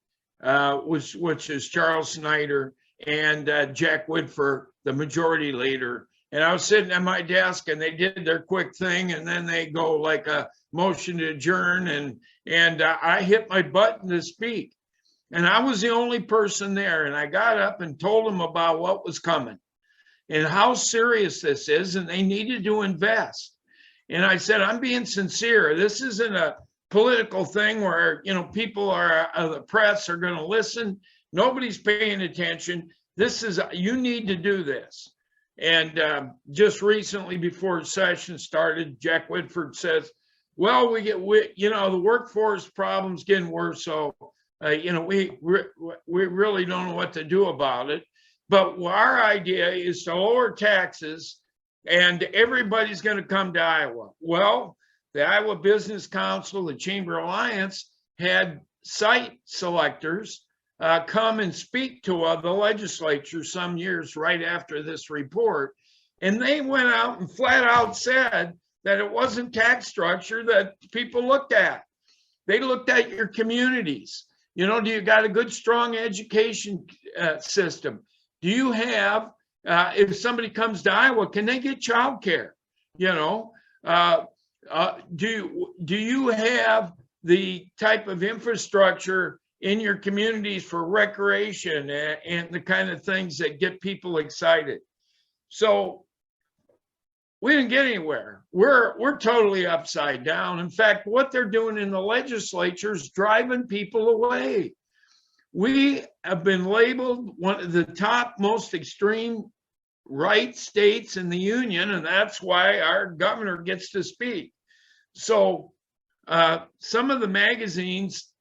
which is Charles Snyder, and Jack Woodford, the majority leader. And I was sitting at my desk, and they did their quick thing, and then they go like a motion to adjourn, and I hit my button to speak. And I was the only person there, and I got up and told them about what was coming and how serious this is, and they needed to invest. And I said, I'm being sincere. This isn't a political thing where, you know, people are, the press are going to listen. Nobody's paying attention. You need to do this. And just recently, before session started, Jack Woodford says, well, the workforce problem's getting worse. So, we really don't know what to do about it. But our idea is to lower taxes and everybody's going to come to Iowa. Well, the Iowa Business Council, the Chamber Alliance had site selectors come and speak to the legislature some years right after this report. And they went out and flat out said that it wasn't tax structure that people looked at. They looked at your communities. You know, do you got a good, strong education system? Do you have, if somebody comes to Iowa, can they get childcare? You know, do you have the type of infrastructure in your communities for recreation and the kind of things that get people excited? So we didn't get anywhere. We're totally upside down. In fact, what they're doing in the legislature is driving people away. We have been labeled one of the top most extreme right states in the union, and that's why our governor gets to speak. So some of the magazines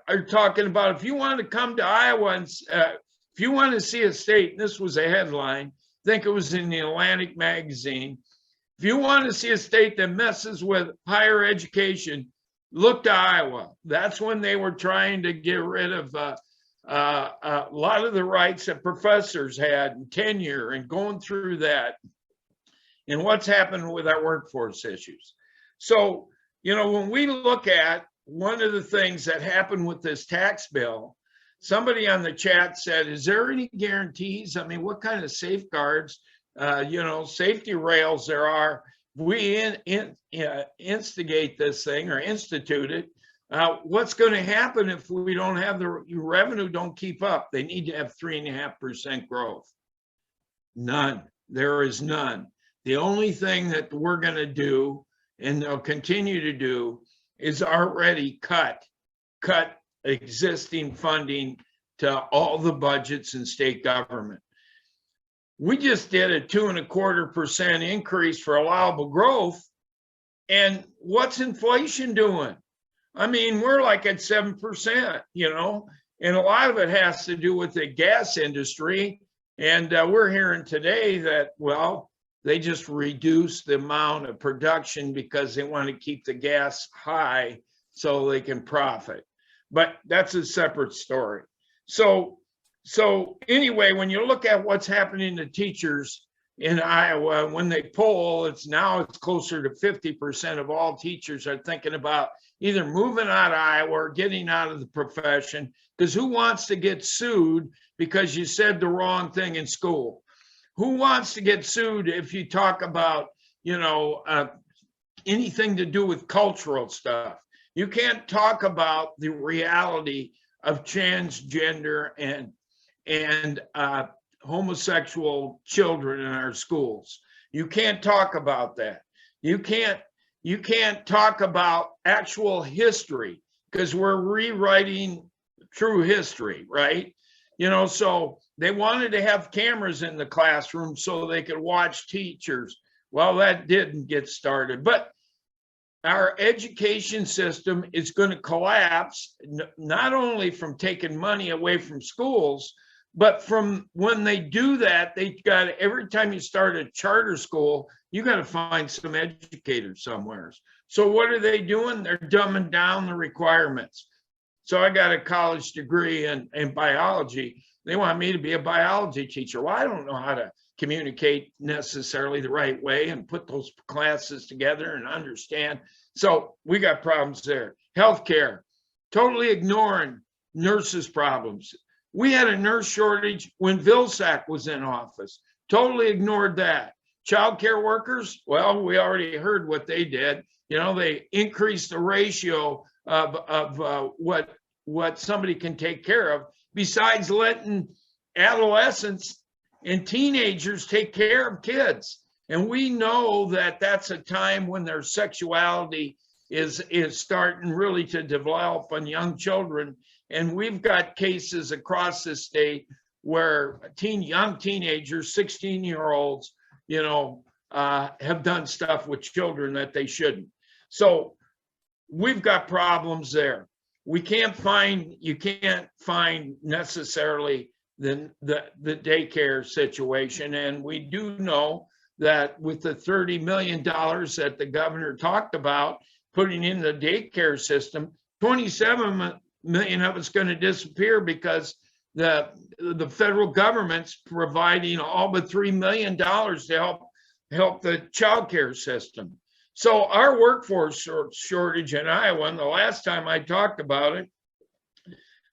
are talking about, if you want to come to Iowa and if you want to see a state, and this was a headline, I think it was in the Atlantic magazine, if you want to see a state that messes with higher education, look to Iowa. That's when they were trying to get rid of a lot of the rights that professors had and tenure and going through that and what's happened with our workforce issues. So, you know, when we look at one of the things that happened with this tax bill, somebody on the chat said, is there any guarantees? I mean, what kind of safeguards, safety rails there are? We instigate this thing or institute it. What's going to happen if we don't have the revenue don't keep up? They need to have 3.5% growth. None. There is none. The only thing that we're going to do, and they'll continue to do, is already cut existing funding to all the budgets in state government. We just did a 2.25% increase for allowable growth. And what's inflation doing? I mean, we're like at 7%, you know, and a lot of it has to do with the gas industry. And we're hearing today that, well, they just reduce the amount of production because they want to keep the gas high so they can profit. But that's a separate story. So anyway, when you look at what's happening to teachers, in Iowa. When they poll, it's closer to 50% of all teachers are thinking about either moving out of Iowa or getting out of the profession, because who wants to get sued because you said the wrong thing in school? Who wants to get sued if you talk about, anything to do with cultural stuff? You can't talk about the reality of transgender and homosexual children in our schools. You can't talk about that. You can't talk about actual history, because we're rewriting true history, right? So they wanted to have cameras in the classroom so they could watch teachers. Well, that didn't get started, but our education system is going to collapse, not only from taking money away from schools, but from when they do that, every time you start a charter school, you got to find some educators somewhere. So what are they doing? They're dumbing down the requirements. So I got a college degree in biology. They want me to be a biology teacher. Well, I don't know how to communicate necessarily the right way and put those classes together and understand. So we got problems there. Healthcare, totally ignoring nurses' problems. We had a nurse shortage when Vilsack was in office. Totally ignored that. Child care workers, well, we already heard what they did. They increased the ratio of what somebody can take care of, besides letting adolescents and teenagers take care of kids. And we know that that's a time when their sexuality is starting really to develop on young children. And we've got cases across the state where young teenagers, 16-year-olds, have done stuff with children that they shouldn't. So we've got problems there. You can't find necessarily the daycare situation. And we do know that with the $30 million that the governor talked about putting in the daycare system, 27 million of it's going to disappear because the federal government's providing all but $3 million to help the child care system. So our workforce shortage in Iowa, and the last time I talked about it,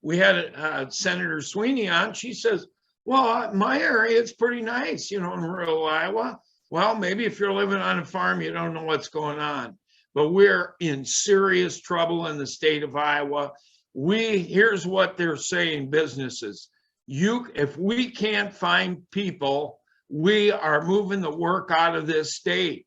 we had Senator Sweeney on. She says, well, my area is pretty nice, in rural Iowa. Well, maybe if you're living on a farm, you don't know what's going on. But we're in serious trouble in the state of Iowa. Here's what they're saying, businesses. If we can't find people, we are moving the work out of this state.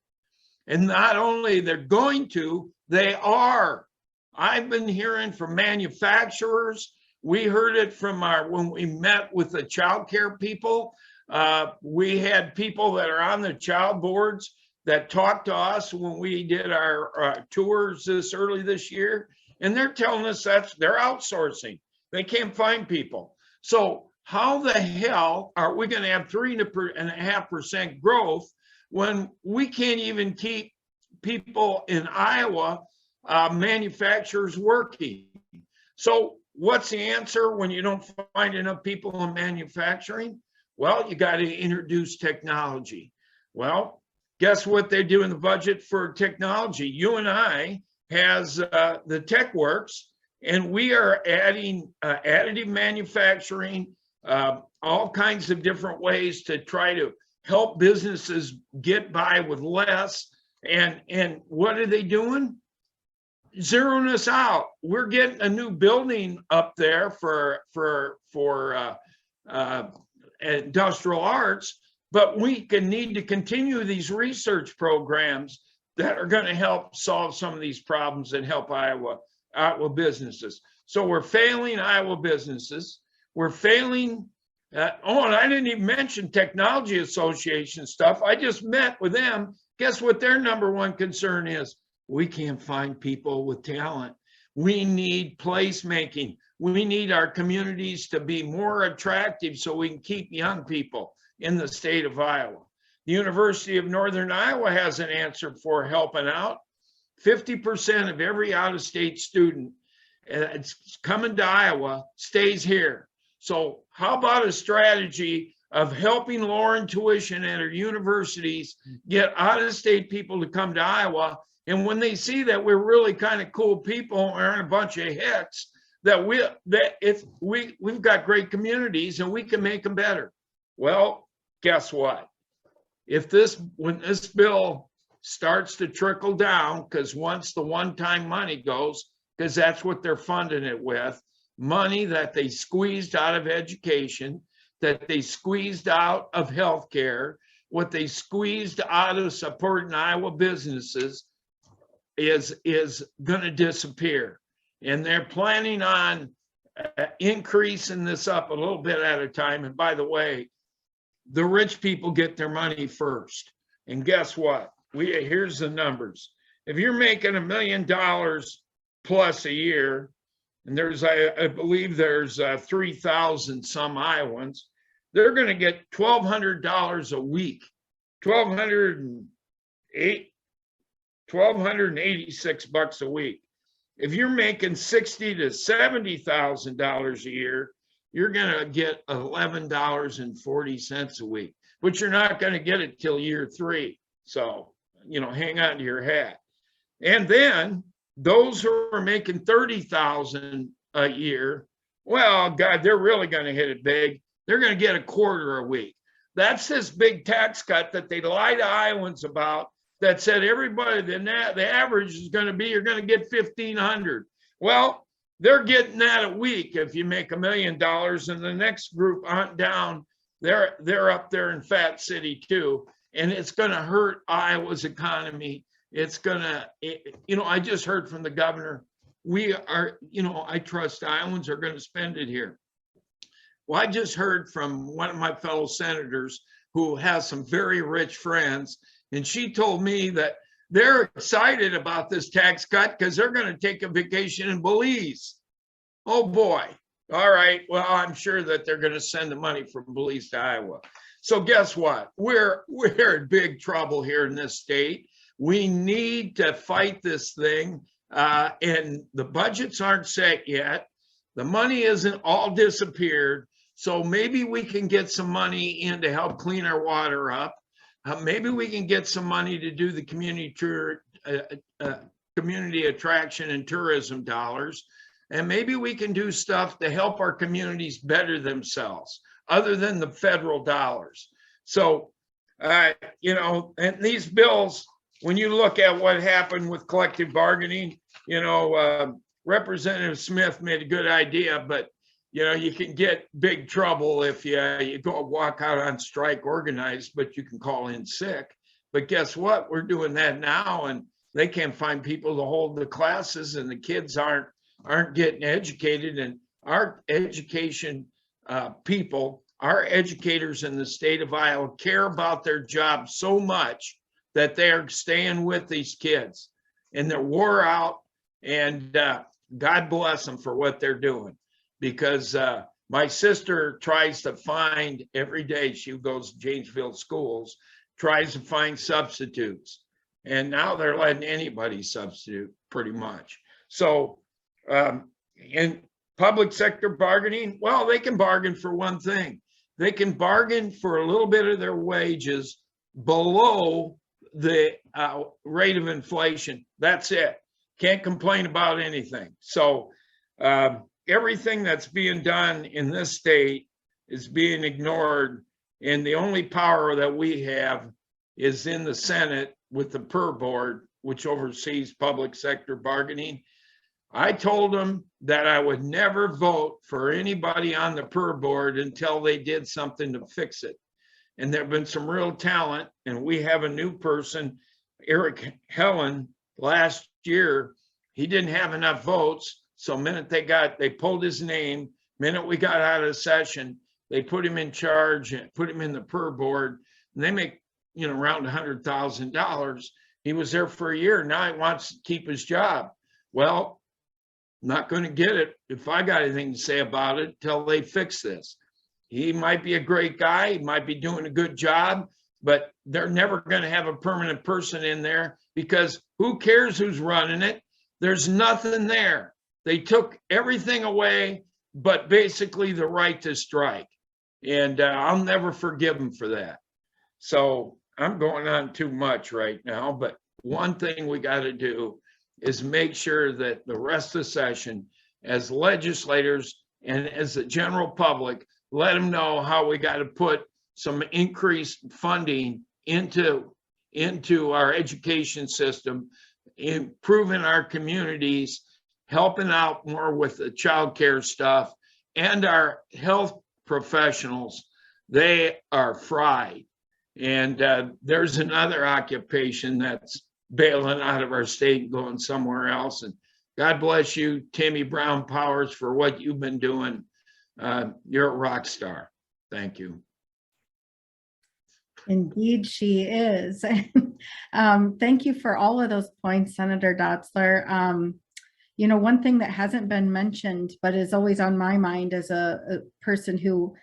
And not only they're going to, they are. I've been hearing from manufacturers. We heard it from when we met with the child care people. We had people that are on the child boards that talked to us when we did our tours early this year. And they're telling us that they're outsourcing. They can't find people. So how the hell are we going to have 3.5% growth when we can't even keep people in Iowa, manufacturers working? So what's the answer when you don't find enough people in manufacturing? Well, you got to introduce technology. Well, guess what they do in the budget for technology? UNI has the TechWorks, and we are adding additive manufacturing, all kinds of different ways to try to help businesses get by with less. And what are they doing? Zeroing us out. We're getting a new building up there for industrial arts, but we need to continue these research programs that are going to help solve some of these problems and help Iowa businesses. So we're failing Iowa businesses. We're failing. And I didn't even mention Technology Association stuff. I just met with them. Guess what their number one concern is? We can't find people with talent. We need placemaking. We need our communities to be more attractive so we can keep young people in the state of Iowa. The University of Northern Iowa has an answer for helping out. 50% of every out-of-state student coming to Iowa stays here. So how about a strategy of helping lowering tuition at our universities, get out-of-state people to come to Iowa. And when they see that we're really kind of cool people, aren't a bunch of hicks, that we've got great communities and we can make them better. Well, guess what? When this bill starts to trickle down, because once the one-time money goes, because that's what they're funding it with, money that they squeezed out of education, that they squeezed out of healthcare, what they squeezed out of supporting Iowa businesses is going to disappear. And they're planning on increasing this up a little bit at a time. And by the way, the rich people get their money first. And guess what? Here's the numbers. If you're making $1 million plus a year, and I believe there's 3,000 some Iowans, they're going to get $1,200 a week, $1,286 a week. If you're making $60,000 to $70,000 a year, you're going to get $11.40 a week, but you're not going to get it till year 3. So, hang on to your hat. And then those who are making $30,000 a year, well, God, they're really going to hit it big. They're going to get $0.25 a week. That's this big tax cut that they lie to Iowans about, that said everybody, the average is going to be, you're going to get $1,500. Well, they're getting that a week if you make $1 million, and the next group on down, they're up there in Fat City too, and it's going to hurt Iowa's economy. It's going to, I just heard from the governor, I trust Iowans are going to spend it here. Well, I just heard from one of my fellow senators who has some very rich friends, and she told me that they're excited about this tax cut because they're going to take a vacation in Belize. Oh boy. All right. Well, I'm sure that they're going to send the money from Belize to Iowa. So guess what? We're in big trouble here in this state. We need to fight this thing. And the budgets aren't set yet. The money isn't all disappeared. So maybe we can get some money in to help clean our water up. Maybe we can get some money to do the community attraction and tourism dollars. And maybe we can do stuff to help our communities better themselves, other than the federal dollars. So, and these bills, when you look at what happened with collective bargaining, Representative Smith made a good idea, but you can get big trouble if you go walk out on strike organized, but you can call in sick. But guess what? We're doing that now, and they can't find people to hold the classes, and the kids aren't getting educated. And our education people, our educators in the state of Iowa care about their job so much that they're staying with these kids, and they're wore out, and God bless them for what they're doing. Because my sister tries to find every day, she goes to Janesville schools, tries to find substitutes. And now they're letting anybody substitute pretty much. So in public sector bargaining, well, they can bargain for one thing. They can bargain for a little bit of their wages below the rate of inflation. That's it. Can't complain about anything. So everything that's being done in this state is being ignored. And the only power that we have is in the Senate with the PER board, which oversees public sector bargaining. I told them that I would never vote for anybody on the PER board until they did something to fix it. And there have been some real talent, and we have a new person, Eric Helen, last year. He didn't have enough votes. So minute they pulled his name, minute we got out of session, they put him in charge and put him in the PER board, and they make, around $100,000. He was there for a year. Now he wants to keep his job. Well, not going to get it if I got anything to say about it till they fix this. He might be a great guy. He might be doing a good job, but they're never going to have a permanent person in there because who cares who's running it? There's nothing there. They took everything away, but basically the right to strike. And I'll never forgive him for that. So I'm going on too much right now, but one thing we got to do is make sure that the rest of the session, as legislators and as the general public, let them know how we got to put some increased funding into our education system, improving our communities, helping out more with the childcare stuff, and our health professionals. They are fried. And there's another occupation that's bailing out of our state and going somewhere else. And God bless you, Tammy Brown Powers, for what you've been doing. You're a rock star. Thank you. Indeed, she is. Thank you for all of those points, Senator Dotzler. You know, one thing that hasn't been mentioned, but is always on my mind as a person who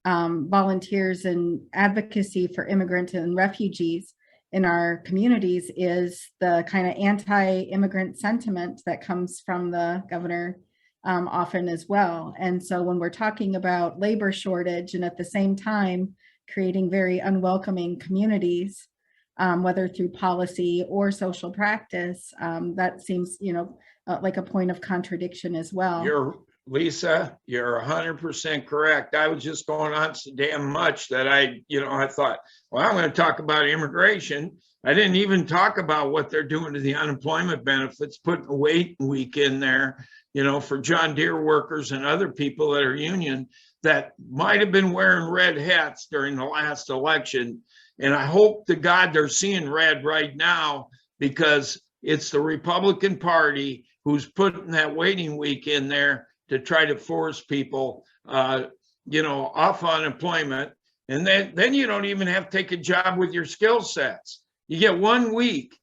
volunteers in advocacy for immigrants and refugees in our communities, is the kind of anti-immigrant sentiment that comes from the governor often as well. And so when we're talking about labor shortage and at the same time creating very unwelcoming communities, whether through policy or social practice, that seems, you know, like a point of contradiction as well. Lisa, you're 100% correct. I was just going on so damn much that I thought, well, I'm going to talk about immigration. I didn't even talk about what they're doing to the unemployment benefits, putting a wait week in there, you know, for John Deere workers and other people that are union that might have been wearing red hats during the last election. And I hope to God they're seeing red right now, because it's the Republican Party who's putting that waiting week in there to try to force people, off unemployment. And then you don't even have to take a job with your skill sets. You get 1 week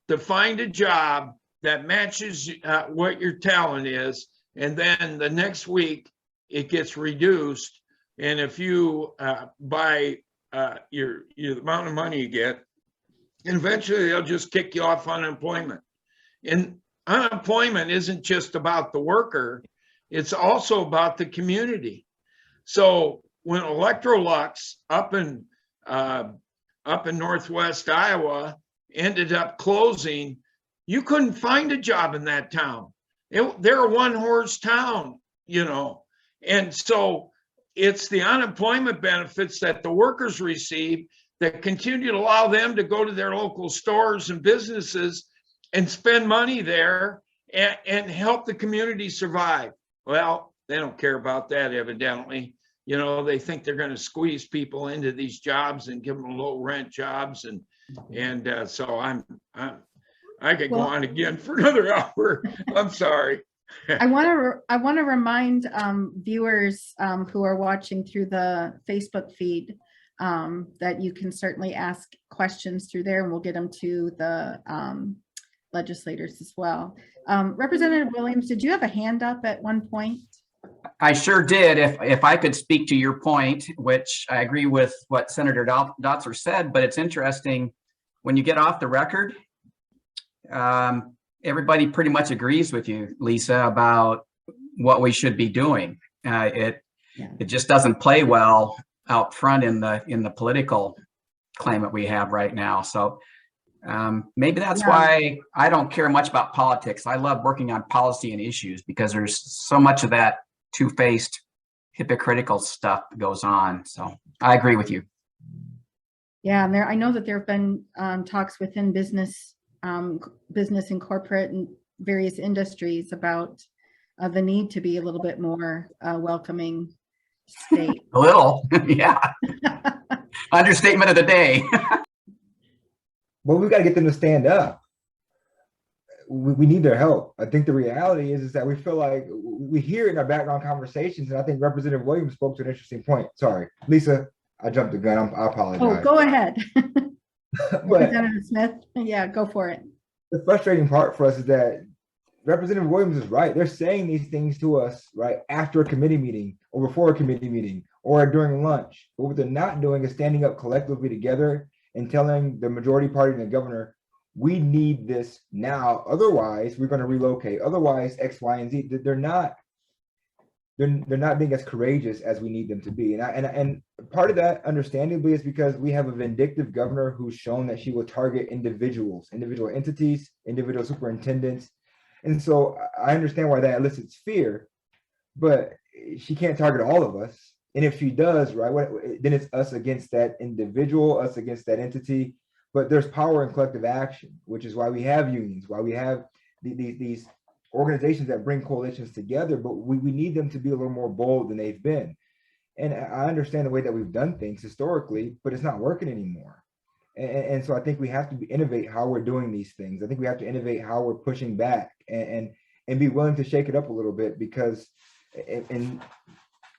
to find a job that matches what your talent is. And then the next week it gets reduced. And if you buy your the amount of money you get, and eventually they'll just kick you off unemployment. And unemployment isn't just about the worker, it's also about the community. So when Electrolux up in Northwest Iowa ended up closing, you couldn't find a job in that town. They're a one-horse town, you know. And so it's the unemployment benefits that the workers receive that continue to allow them to go to their local stores and businesses and spend money there and help the community survive. Well, they don't care about that, evidently. You know, they think they're going to squeeze people into these jobs and give them low rent jobs. And so I could go on again for another hour. I'm sorry. I want to remind viewers who are watching through the Facebook feed that you can certainly ask questions through there, and we'll get them to the legislators as well. Representative Williams, did you have a hand up at one point? I sure did. If I could speak to your point, which I agree with what Senator Dotzler said, but it's interesting when you get off the record, everybody pretty much agrees with you, Lisa, about what we should be doing. It just doesn't play well out front in the political climate we have right now. So maybe that's why I don't care much about politics. I love working on policy and issues because there's so much of that two-faced, hypocritical stuff goes on. So I agree with you. Yeah, and I know that there have been talks within business and corporate and various industries about the need to be a little bit more welcoming state. A little, yeah. Understatement of the day. Well, we got to get them to stand up. We need their help. I think the reality is that we feel like we hear it in our background conversations, and I think Representative Williams spoke to an interesting point. Sorry, Lisa, I jumped the gun. I apologize. Oh, go ahead. Representative But Smith, yeah, go for it. the frustrating part for us is that Representative Williams is right. They're saying these things to us right after a committee meeting or before a committee meeting or during lunch. But what they're not doing is standing up collectively together and telling the majority party and the governor, we need this now. Otherwise, we're going to relocate. Otherwise, X, Y, and Z. They're they're not being as courageous as we need them to be. And part of that, understandably, is because we have a vindictive governor who's shown that she will target individuals, individual entities, individual superintendents. And so I understand why that elicits fear, but she can't target all of us. And if she does, right, then it's us against that individual, us against that entity. But there's power in collective action, which is why we have unions, why we have these organizations that bring coalitions together, but we need them to be a little more bold than they've been. And I understand the way that we've done things historically, but it's not working anymore. And so I think we have to innovate how we're doing these things. I think we have to innovate how we're pushing back and be willing to shake it up a little bit, because in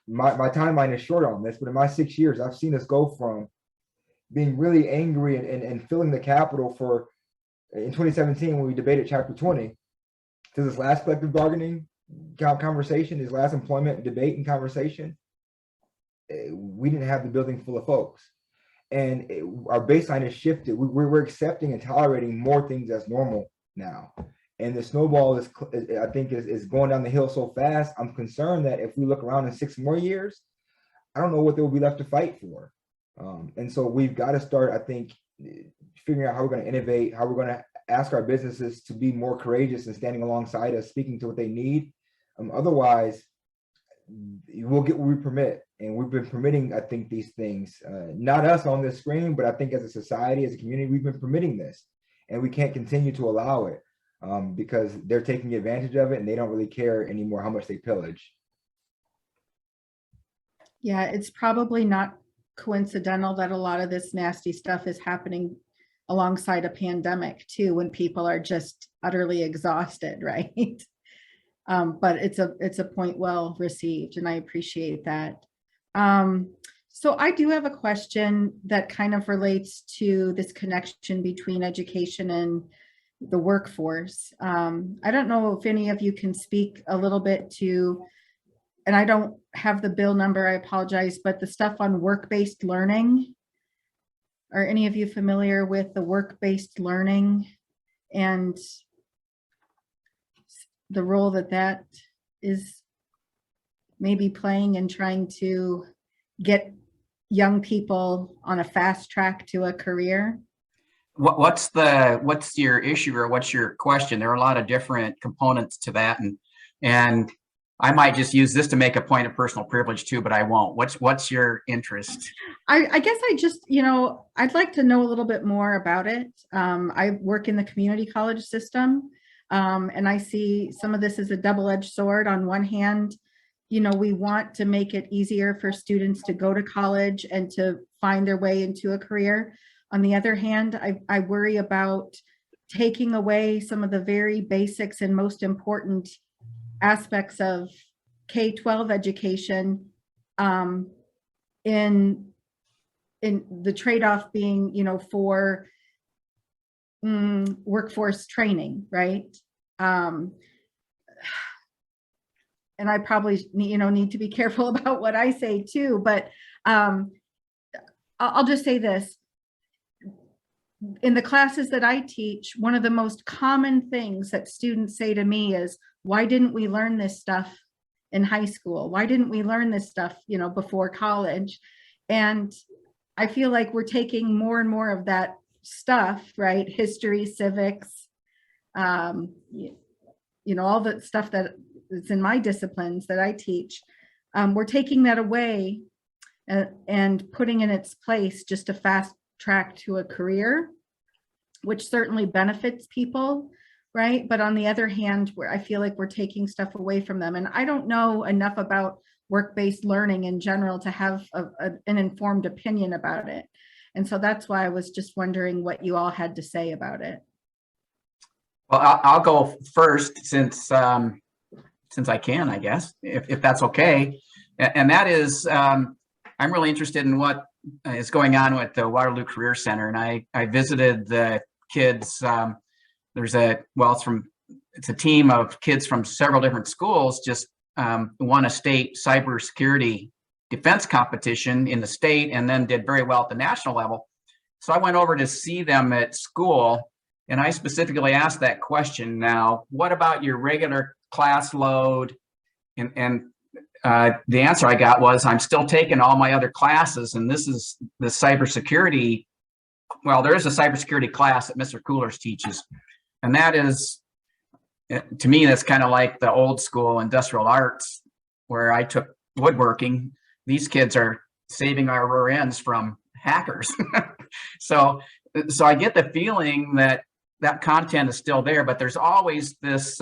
my timeline is short on this, but in my 6 years, I've seen us go from being really angry and filling the Capitol in 2017 when we debated Chapter 20, to this last collective bargaining conversation, this last employment debate and conversation. We didn't have the building full of folks, and our baseline has shifted. We're accepting and tolerating more things as normal now, and the snowball I think is going down the hill so fast. I'm concerned that if we look around in 6 more years, I don't know what there will be left to fight for. And so we've got to start, I think, figuring out how we're going to innovate, how we're going to ask our businesses to be more courageous and standing alongside us, speaking to what they need. Otherwise, we'll get what we permit. And we've been permitting, I think, these things, not us on this screen, but I think as a society, as a community, we've been permitting this. And we can't continue to allow it because they're taking advantage of it, and they don't really care anymore how much they pillage. Yeah, it's probably not coincidental that a lot of this nasty stuff is happening alongside a pandemic too, when people are just utterly exhausted, right? But it's a point well received, and I appreciate that. So I do have a question that kind of relates to this connection between education and the workforce. I don't know if any of you can speak a little bit to, and I don't have the bill number, I apologize, but the stuff on work-based learning. Are any of you familiar with the work-based learning and the role that is maybe playing in trying to get young people on a fast track to a career? What's your issue, or what's your question? There are a lot of different components to that, and I might just use this to make a point of personal privilege too, but I won't. What's your interest? I guess I just, I'd like to know a little bit more about it. I work in the community college system, and I see some of this as a double-edged sword. On one hand, we want to make it easier for students to go to college and to find their way into a career. On the other hand, I worry about taking away some of the very basics and most important aspects of K-12 education, in the trade-off being, for workforce training, right? And I probably, need to be careful about what I say too, but I'll just say this. In the classes that I teach, one of the most common things that students say to me is, why didn't we learn this stuff in high school? Why didn't we learn this stuff, before college? And I feel like we're taking more and more of that stuff, right? History, civics, all the stuff that is in my disciplines that I teach. We're taking that away and putting in its place just a fast track to a career, which certainly benefits people, right? But on the other hand, I feel like we're taking stuff away from them. And I don't know enough about work-based learning in general to have an informed opinion about it. And so that's why I was just wondering what you all had to say about it. Well, I'll go first since I can, I guess, if that's okay. And that is, I'm really interested in what is going on with the Waterloo Career Center. And I visited the kids. It's a team of kids from several different schools, just won a state cybersecurity defense competition in the state, and then did very well at the national level. So I went over to see them at school, and I specifically asked that question. Now, what about your regular class load? And the answer I got was, I'm still taking all my other classes, and this is the cybersecurity. Well, there is a cybersecurity class that Mr. Coolers teaches, and that is, to me, that's kind of like the old school industrial arts where I took woodworking. These kids are saving our rear ends from hackers. So I get the feeling that that content is still there, but there's always this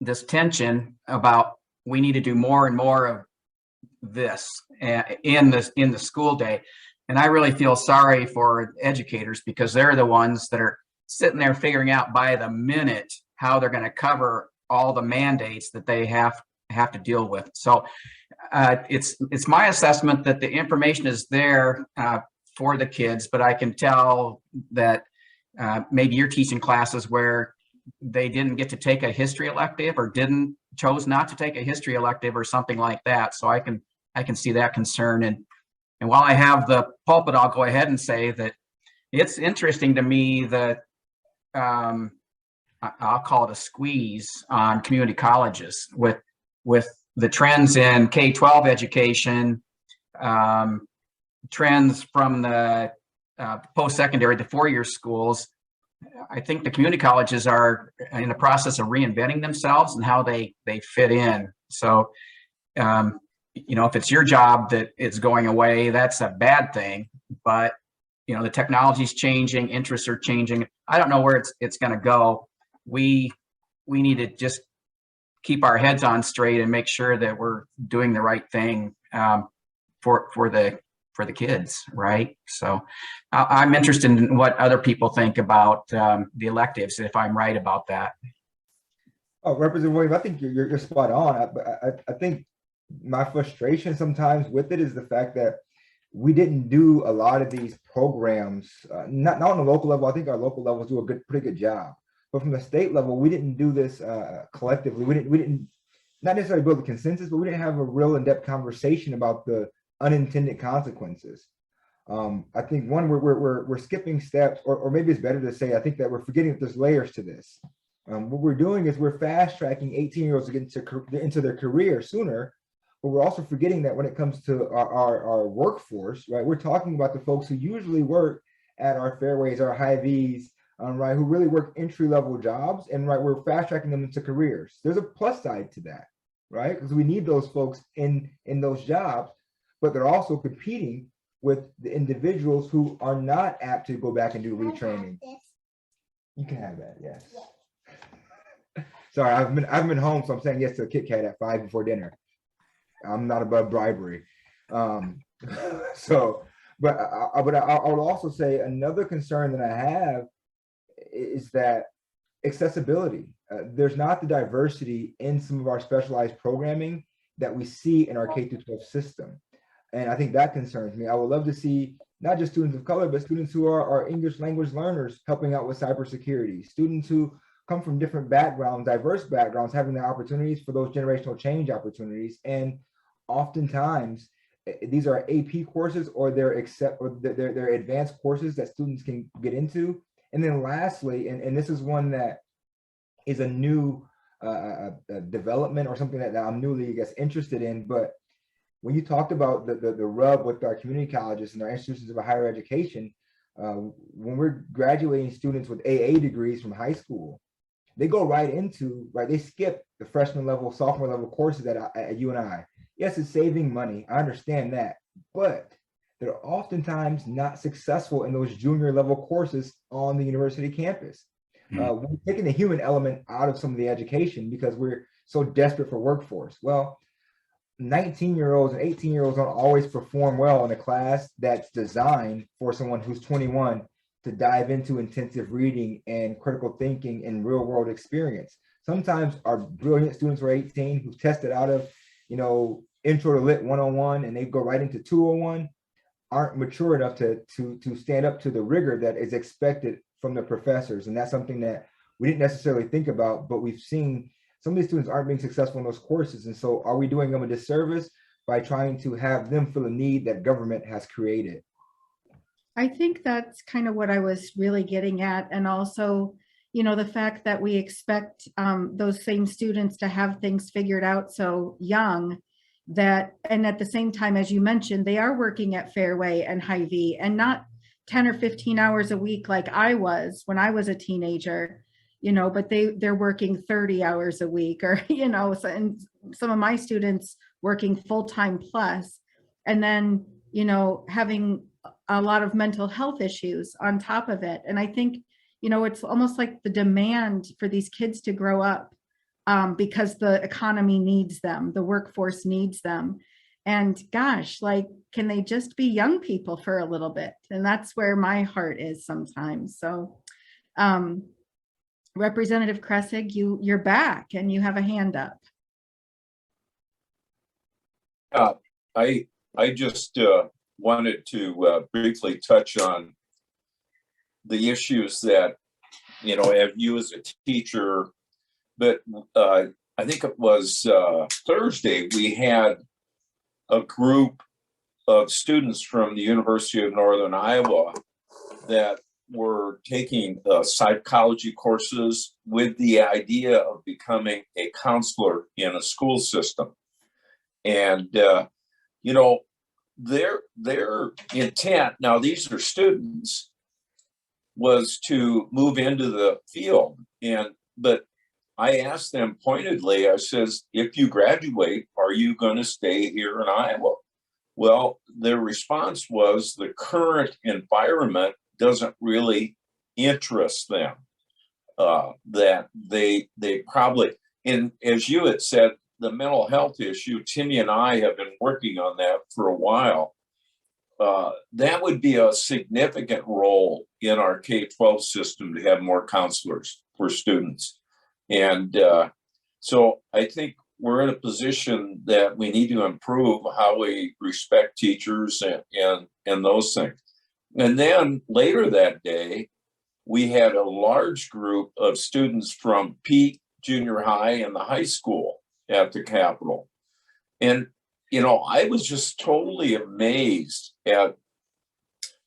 this tension about we need to do more and more of this in the school day. And I really feel sorry for educators, because they're the ones that are sitting there figuring out by the minute how they're going to cover all the mandates that they have to deal with. So it's my assessment that the information is there for the kids, but I can tell that maybe you're teaching classes where they didn't get to take a history elective, or chose not to take a history elective or something like that. So I can see that concern. And while I have the pulpit, I'll go ahead and say that it's interesting to me that I'll call it a squeeze on community colleges with the trends in K-12 education, trends from the post-secondary, the four-year schools. I think the community colleges are in the process of reinventing themselves and how they fit in. So, if it's your job that it's going away, that's a bad thing. But the technology's changing, interests are changing. I don't know where it's going to go. We need to just keep our heads on straight and make sure that we're doing the right thing for the kids, right? So I'm interested in what other people think about the electives, if I'm right about that. Oh, Representative Williams, I think you're spot on. I think my frustration sometimes with it is the fact that we didn't do a lot of these programs, not on the local level. I think our local levels do a pretty good job, but from the state level, we didn't do this collectively. We didn't not necessarily build a consensus, but we didn't have a real in-depth conversation about the unintended consequences. I think we're skipping steps, or maybe it's better to say, I think that we're forgetting that there's layers to this. What we're doing is we're fast tracking 18-year-olds to get into their career sooner, but we're also forgetting that when it comes to our workforce, right, we're talking about the folks who usually work at our Fairways, our Hy-Vees, right, who really work entry-level jobs, and right, we're fast tracking them into careers. There's a plus side to that, right, because we need those folks in those jobs, but they're also competing with the individuals who are not apt to go back and do retraining. You can have that, yes. Sorry, I've been home, so I'm saying yes to a Kit Kat at 5 before dinner. I'm not above bribery. So, but I would also say another concern that I have is that accessibility. There's not the diversity in some of our specialized programming that we see in our K-12 system. And I think that concerns me. I would love to see not just students of color, but students who are English language learners helping out with cybersecurity, students who come from different backgrounds, diverse backgrounds, having the opportunities for those generational change opportunities. And oftentimes these are AP courses, or they're advanced courses that students can get into. And then lastly, and this is one that is a new development, or something that I'm newly, I guess, interested in, but when you talked about the rub with our community colleges and our institutions of higher education, when we're graduating students with AA degrees from high school, they go right into, they skip the freshman level, sophomore level courses at UNI. Yes, it's saving money. I understand that, but they're oftentimes not successful in those junior level courses on the university campus. We're taking the human element out of some of the education because we're so desperate for workforce. Well, 19-year-olds and 18-year-olds don't always perform well in a class that's designed for someone who's 21 to dive into intensive reading and critical thinking and real world experience. Sometimes our brilliant students who are 18 who've tested out of, intro to lit 101 and they go right into 201 aren't mature enough to stand up to the rigor that is expected from the professors. And that's something that we didn't necessarily think about, but we've seen some of these students aren't being successful in those courses. And so are we doing them a disservice by trying to have them feel a need that government has created? I think that's kind of what I was really getting at. And also, the fact that we expect those same students to have things figured out so young, and at the same time, as you mentioned, they are working at Fairway and Hy-Vee, and not 10 or 15 hours a week like I was when I was a teenager, but they're working 30 hours a week, or, so, and some of my students working full-time plus, and then, having a lot of mental health issues on top of it. And I think, it's almost like the demand for these kids to grow up because the economy needs them, the workforce needs them. And gosh, like, can they just be young people for a little bit? And that's where my heart is sometimes. So Representative Kressig, you're back and you have a hand up. I just wanted to briefly touch on the issues that, have you as a teacher, but I think it was Thursday, we had a group of students from the University of Northern Iowa that were taking psychology courses with the idea of becoming a counselor in a school system. And, their intent, now these are students, was to move into the field. But I asked them pointedly, I says, if you graduate, are you going to stay here in Iowa? Well, their response was the current environment doesn't really interest them. That they probably, and as you had said, the mental health issue, Timmy and I have been working on that for a while. That would be a significant role in our K-12 system to have more counselors for students. And so I think we're in a position that we need to improve how we respect teachers and those things. And then later that day, we had a large group of students from Peak Junior High and the high school at the Capitol. And, I was just totally amazed at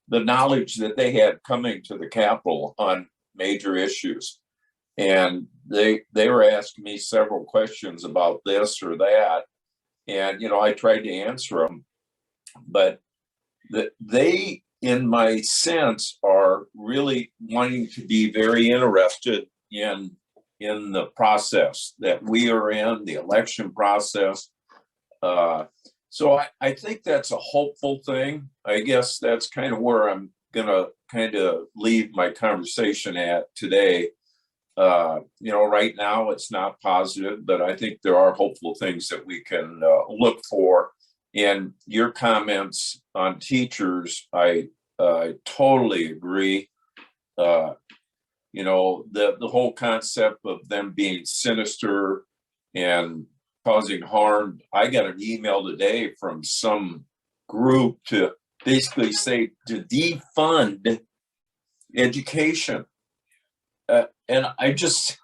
the knowledge that they had coming to the Capitol on major issues. And they were asking me several questions about this or that. And, I tried to answer them. But they, in my sense, are really wanting to be very interested in the process that we are in, the election process. So I think that's a hopeful thing. I guess that's kind of where I'm going to kind of leave my conversation at today. Right now it's not positive, but I think there are hopeful things that we can look for. And your comments on teachers, I totally agree. The whole concept of them being sinister and causing harm. I got an email today from some group to basically say to defund education. And I just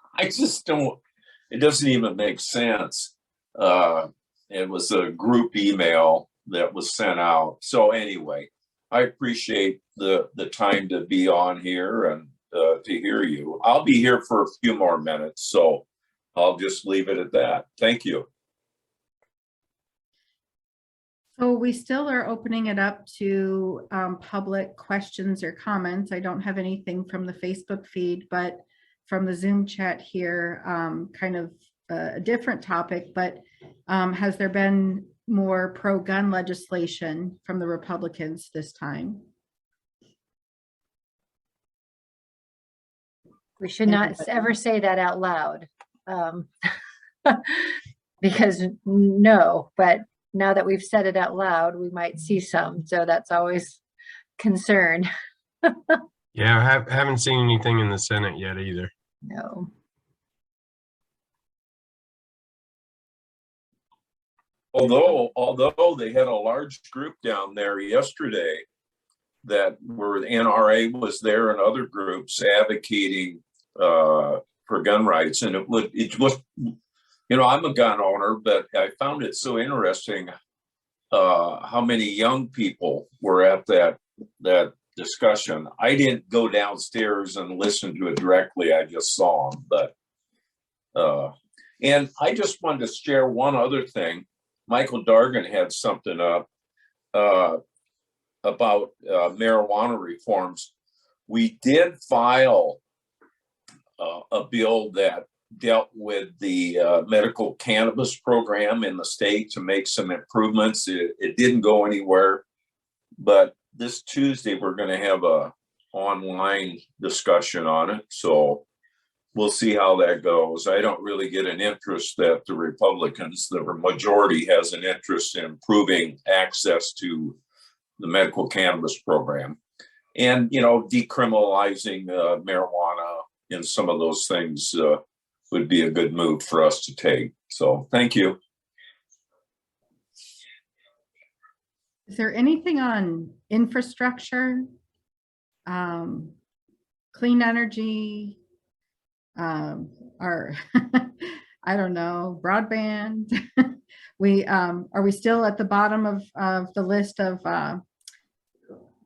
don't, it doesn't even make sense. It was a group email that was sent out. So anyway, I appreciate the time to be on here and to hear you. I'll be here for a few more minutes, so I'll just leave it at that. Thank you. So we still are opening it up to public questions or comments. I don't have anything from the Facebook feed, but from the Zoom chat here, kind of a different topic, but has there been more pro-gun legislation from the Republicans this time? We should not ever say that out loud, because no, but now that we've said it out loud, we might see some. So that's always concern. Yeah, I haven't seen anything in the Senate yet either. No. Although they had a large group down there yesterday that were, the NRA was there and other groups advocating for gun rights. And it was, I'm a gun owner, but I found it so interesting how many young people were at that discussion. I didn't go downstairs and listen to it directly. I just saw them, but and I just wanted to share one other thing. Michael Dargan had something up about marijuana reforms. We did file a bill that dealt with the medical cannabis program in the state to make some improvements. It didn't go anywhere, but this Tuesday we're going to have a online discussion on it. So we'll see how that goes. I don't really get an interest that the Republicans, the majority has an interest in improving access to the medical cannabis program. And, you know, decriminalizing marijuana and some of those things would be a good move for us to take. So thank you. Is there anything on infrastructure, clean energy, or I don't know, broadband? Are we still at the bottom of the list of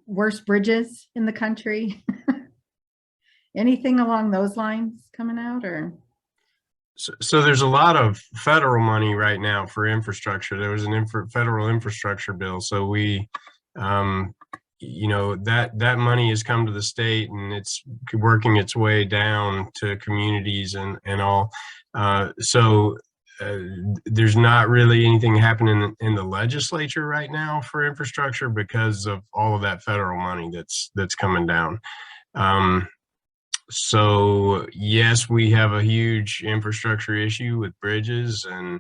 worst bridges in the country? Anything along those lines coming out, or? So there's a lot of federal money right now for infrastructure. There was an federal infrastructure bill. So we, you know, that money has come to the state and it's working its way down to communities and all. There's not really anything happening in the legislature right now for infrastructure because of all of that federal money that's coming down. So yes, we have a huge infrastructure issue with bridges and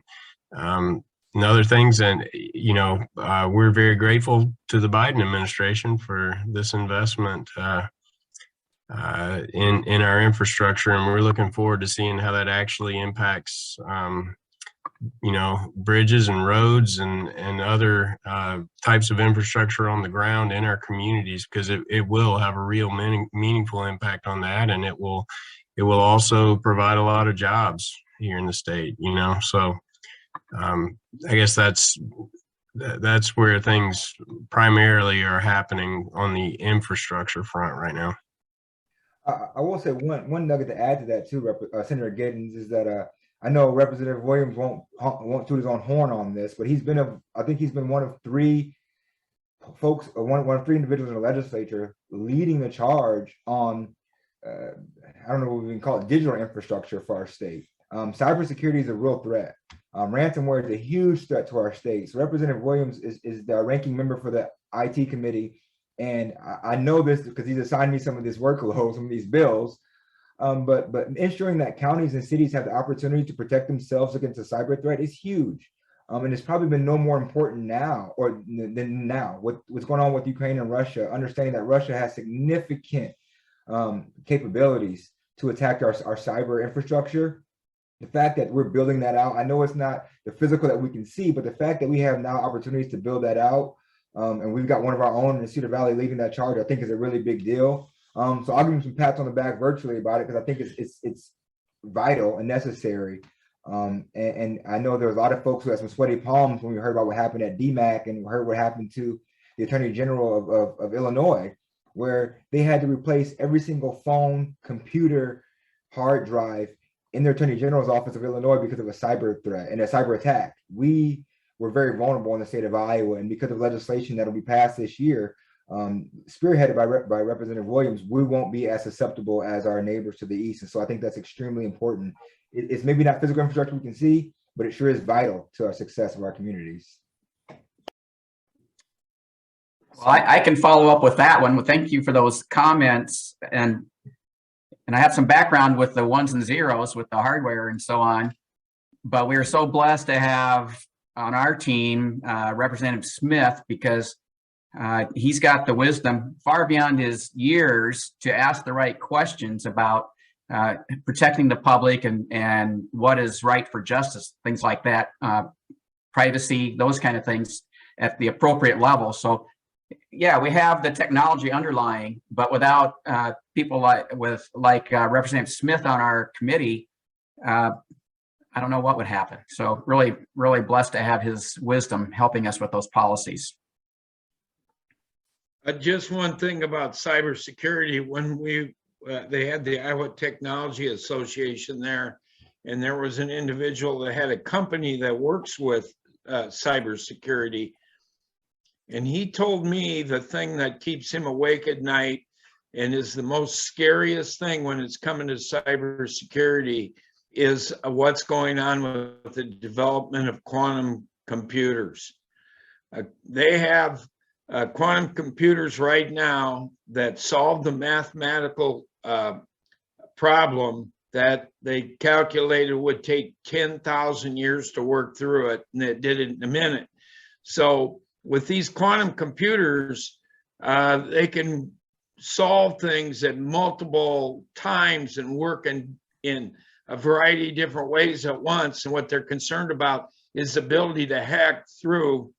other things. And, you know, we're very grateful to the Biden administration for this investment in our infrastructure. And we're looking forward to seeing how that actually impacts, you know, bridges and roads and other types of infrastructure on the ground in our communities, because it will have a real meaningful impact on that, and it will also provide a lot of jobs here in the state, you know. So I guess that's where things primarily are happening on the infrastructure front right now. I will say one nugget to add to that too, Senator Giddens, is that I know Representative Williams won't toot his own horn on this, but I think he's been one of three folks, one of three individuals in the legislature leading the charge on, I don't know what we can call it, digital infrastructure for our state. Cybersecurity is a real threat. Ransomware is a huge threat to our state. So Representative Williams is the ranking member for the IT committee. And I know this because he's assigned me some of this workload, some of these bills. But ensuring that counties and cities have the opportunity to protect themselves against a cyber threat is huge. And it's probably been no more important now than now. What's going on with Ukraine and Russia, understanding that Russia has significant capabilities to attack our cyber infrastructure. The fact that we're building that out, I know it's not the physical that we can see, but the fact that we have now opportunities to build that out, and we've got one of our own in Cedar Valley leading that charge, I think is a really big deal. So I'll give him some pats on the back virtually about it, because I think it's vital and necessary. And I know there's a lot of folks who had some sweaty palms when we heard about what happened at DMAC and heard what happened to the Attorney General of Illinois, where they had to replace every single phone, computer, hard drive in their Attorney General's office of Illinois because of a cyber threat and a cyber attack. We were very vulnerable in the state of Iowa, and because of legislation that will be passed this year, spearheaded by Representative Williams, we won't be as susceptible as our neighbors to the east. And so I think that's extremely important. It's maybe not physical infrastructure we can see, but it sure is vital to our success of our communities. Well, I can follow up with that one. Well, thank you for those comments. And I have some background with the ones and zeros with the hardware and so on. But we are so blessed to have on our team Representative Smith, because he's got the wisdom far beyond his years to ask the right questions about protecting the public and what is right for justice, things like that, privacy, those kind of things at the appropriate level. So yeah, we have the technology underlying, but without people like Representative Smith on our committee, I don't know what would happen. So really, really blessed to have his wisdom helping us with those policies. Just one thing about cybersecurity, when they had the Iowa Technology Association there, and there was an individual that had a company that works with cybersecurity. And he told me the thing that keeps him awake at night and is the most scariest thing when it's coming to cybersecurity is what's going on with the development of quantum computers. They have quantum computers right now that solve the mathematical problem that they calculated would take 10,000 years to work through it, and it did it in a minute. So with these quantum computers, they can solve things at multiple times and work in a variety of different ways at once. And what they're concerned about is the ability to hack through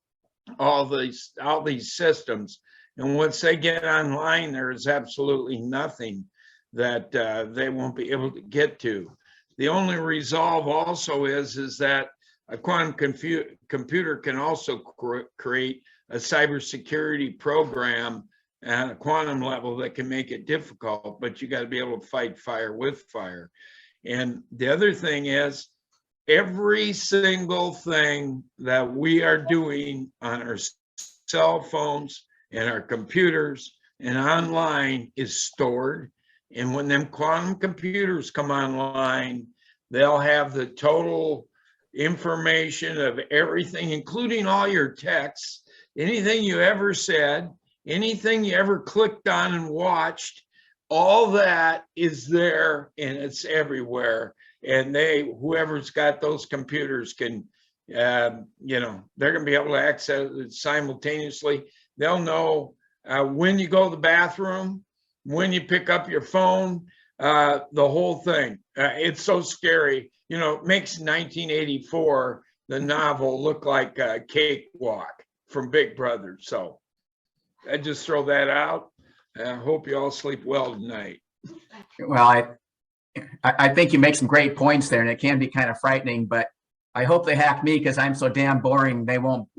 all these systems. And once they get online, there is absolutely nothing that they won't be able to get to. The only resolve also is that a quantum computer can also create a cybersecurity program at a quantum level that can make it difficult, but you got to be able to fight fire with fire. And the other thing is, every single thing that we are doing on our cell phones and our computers and online is stored. And when them quantum computers come online, they'll have the total information of everything, including all your texts, anything you ever said, anything you ever clicked on and watched, all that is there and it's everywhere. And whoever's got those computers can, they're going to be able to access it simultaneously. They'll know when you go to the bathroom, when you pick up your phone, the whole thing. It's so scary. It makes 1984, the novel, look like a cakewalk from Big Brother. So I just throw that out. I hope you all sleep well tonight. Well, I think you make some great points there, and it can be kind of frightening, but I hope they hack me because I'm so damn boring. They won't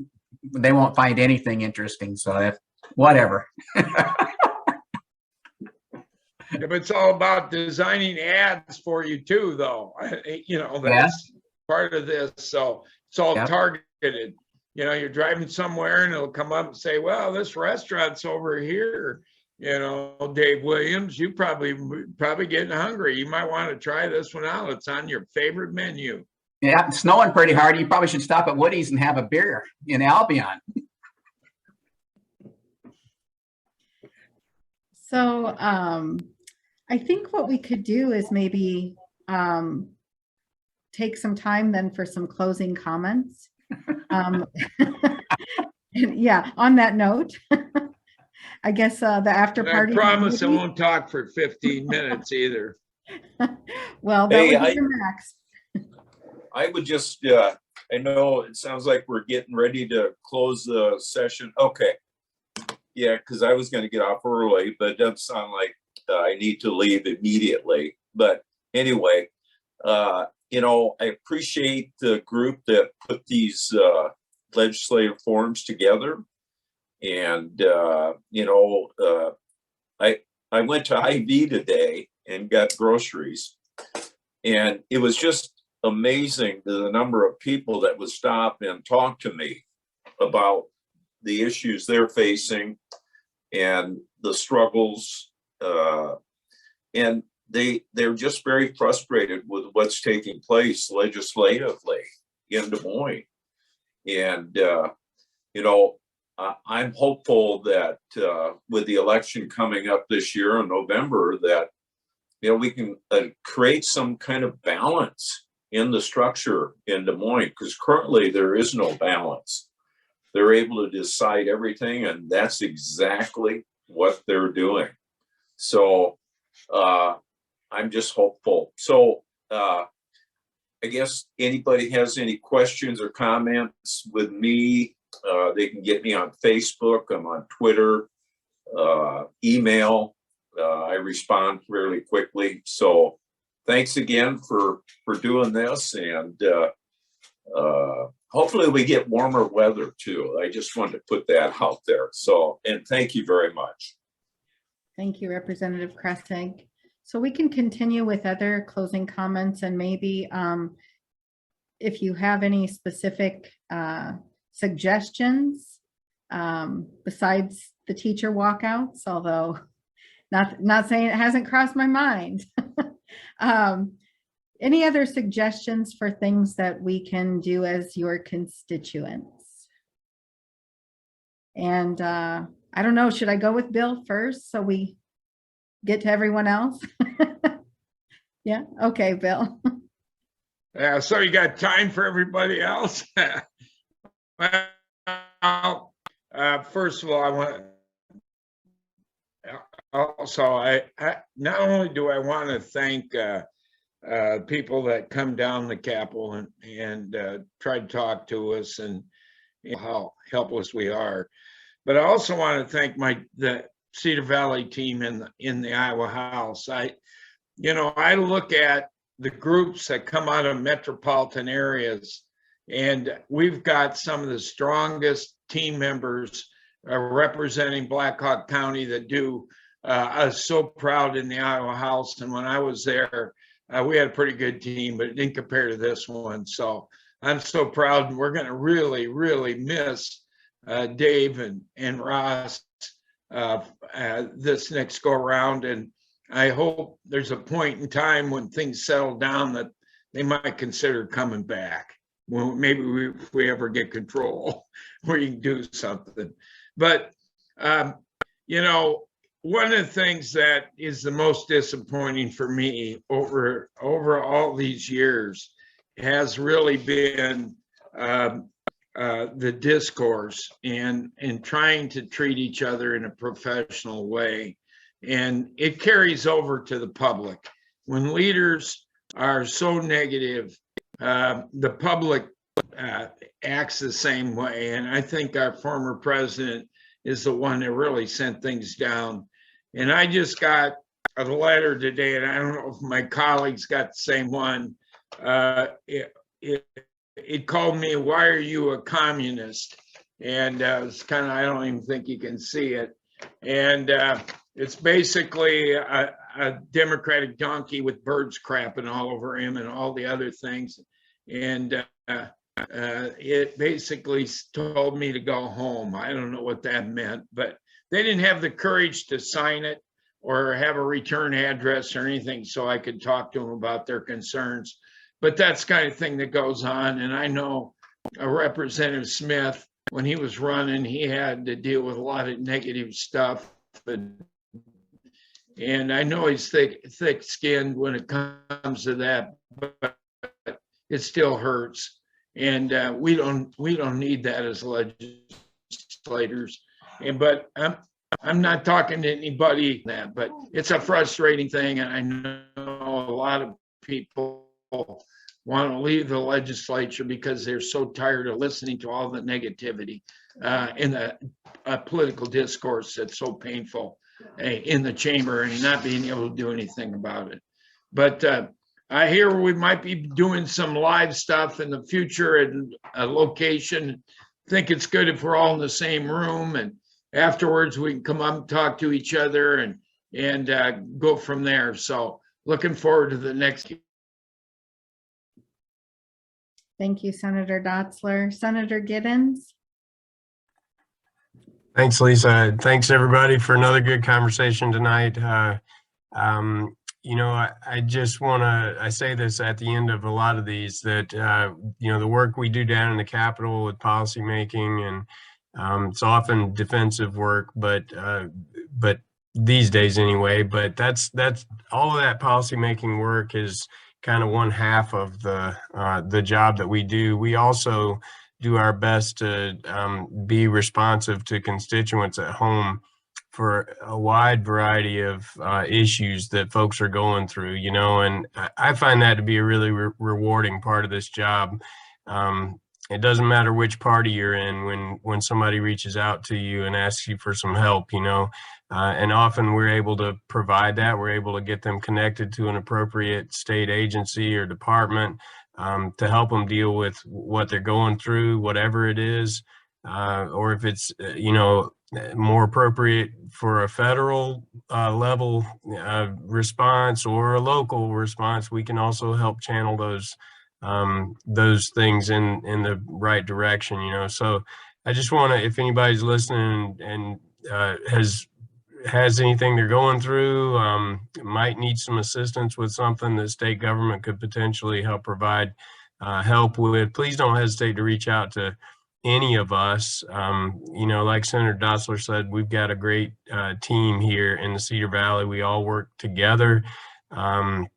find anything interesting. So whatever. Yeah, but it's all about designing ads for you too, though. That's part of this. So it's all targeted. You're driving somewhere and it'll come up and say, well, this restaurant's over here. Dave Williams, you probably getting hungry. You might want to try this one out. It's on your favorite menu. Yeah, it's snowing pretty hard. You probably should stop at Woody's and have a beer in Albion. So I think what we could do is maybe take some time then for some closing comments. Yeah, on that note, I guess the after party. I promise I won't talk for 15 minutes either. Well, that would be the max. I would just, I know it sounds like we're getting ready to close the session. Okay. Yeah, because I was going to get off early, but it doesn't sound like I need to leave immediately. But anyway, I appreciate the group that put these legislative forums together. And, I went to IV today and got groceries. And it was just amazing the number of people that would stop and talk to me about the issues they're facing and the struggles. And they're just very frustrated with what's taking place legislatively in Des Moines. And, I'm hopeful that with the election coming up this year in November, that we can create some kind of balance in the structure in Des Moines, because currently there is no balance. They're able to decide everything, and that's exactly what they're doing. So I'm just hopeful. So I guess anybody has any questions or comments with me, they can get me on Facebook. I'm on Twitter, email. I respond fairly quickly. So thanks again for doing this. And hopefully we get warmer weather too. I just wanted to put that out there. So, and thank you very much. Thank you, Representative Kressig. So we can continue with other closing comments, and maybe if you have any specific suggestions besides the teacher walkouts, although not saying it hasn't crossed my mind. Any other suggestions for things that we can do as your constituents? And I don't know, should I go with Bill first so we get to everyone else? Yeah, okay, Bill. So you got time for everybody else? Well, first of all, I want also, I not only do I want to thank people that come down the Capitol and try to talk to us and how helpless we are, but I also want to thank the Cedar Valley team in the Iowa House. I look at the groups that come out of metropolitan areas, and we've got some of the strongest team members representing Blackhawk County that do us so proud in the Iowa House. And when I was there, we had a pretty good team, but it didn't compare to this one. So I'm so proud, and we're going to really, really miss Dave and Ross this next go around. And I hope there's a point in time when things settle down that they might consider coming back. Well, maybe if we ever get control, we can do something. But, one of the things that is the most disappointing for me over all these years has really been the discourse and trying to treat each other in a professional way. And it carries over to the public. When leaders are so negative, the public acts the same way. And I think our former president is the one that really sent things down. And I just got a letter today, and I don't know if my colleagues got the same one. It called me, "Why are you a communist?" And it's kind of, I don't even think you can see it. And it's basically a Democratic donkey with birds crapping all over him and all the other things. And it basically told me to go home. I don't know what that meant, but they didn't have the courage to sign it or have a return address or anything so I could talk to them about their concerns. But that's the kind of thing that goes on. And I know Representative Smith, when he was running, he had to deal with a lot of negative stuff. And I know he's thick-skinned when it comes to that, but it still hurts. And we don't need that as legislators. But I'm not talking to anybody that, but it's a frustrating thing, and I know a lot of people want to leave the legislature because they're so tired of listening to all the negativity in the political discourse that's so painful in the chamber and not being able to do anything about it. But I hear we might be doing some live stuff in the future at a location. Think it's good if we're all in the same room, and afterwards we can come up and talk to each other and go from there. So looking forward to the next. Thank you, Senator Dotzler. Senator Giddens? Thanks, Lisa. Thanks, everybody, for another good conversation tonight. I just want to, I say this at the end of a lot of these, that, the work we do down in the Capitol with policymaking, and it's often defensive work, but these days anyway, but that's all of that policymaking work is kind of one half of the job that we do. We also do our best to be responsive to constituents at home for a wide variety of issues that folks are going through, and I find that to be a really rewarding part of this job. It doesn't matter which party you're in when somebody reaches out to you and asks you for some help, and often we're able to provide that. We're able to get them connected to an appropriate state agency or department to help them deal with what they're going through, whatever it is, or if it's, more appropriate for a federal level response or a local response. We can also help channel those things in the right direction. So I just want to, if anybody's listening and has anything they're going through, might need some assistance with something that state government could potentially help provide help with, please don't hesitate to reach out to any of us. Like Senator Dotzler said, we've got a great team here in the Cedar Valley. We all work together. And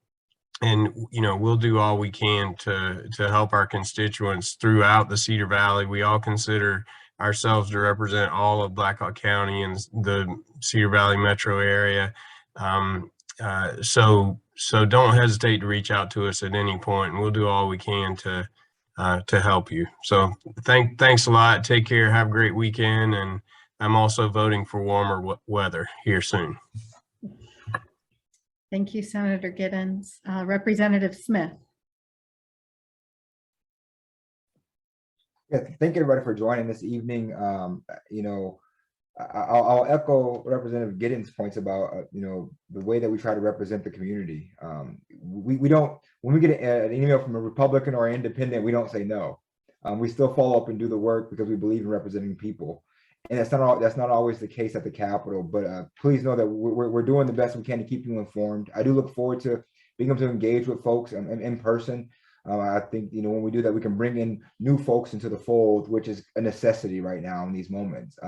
we'll do all we can to help our constituents throughout the Cedar Valley. We all consider ourselves to represent all of Blackhawk County and the Cedar Valley metro area. So don't hesitate to reach out to us at any point, and we'll do all we can to help you. So thanks a lot. Take care. Have a great weekend. And I'm also voting for warmer weather here soon. Thank you, Senator Giddens. Representative Smith. Yeah, thank you everybody for joining this evening. I'll echo Representative Giddens' points about the way that we try to represent the community. We don't, when we get an email from a Republican or an independent, we don't say no. We still follow up and do the work because we believe in representing people, and that's not always the case at the Capitol. But please know that we're doing the best we can to keep you informed. I do look forward to being able to engage with folks in person. I think when we do that, we can bring in new folks into the fold, which is a necessity right now in these moments.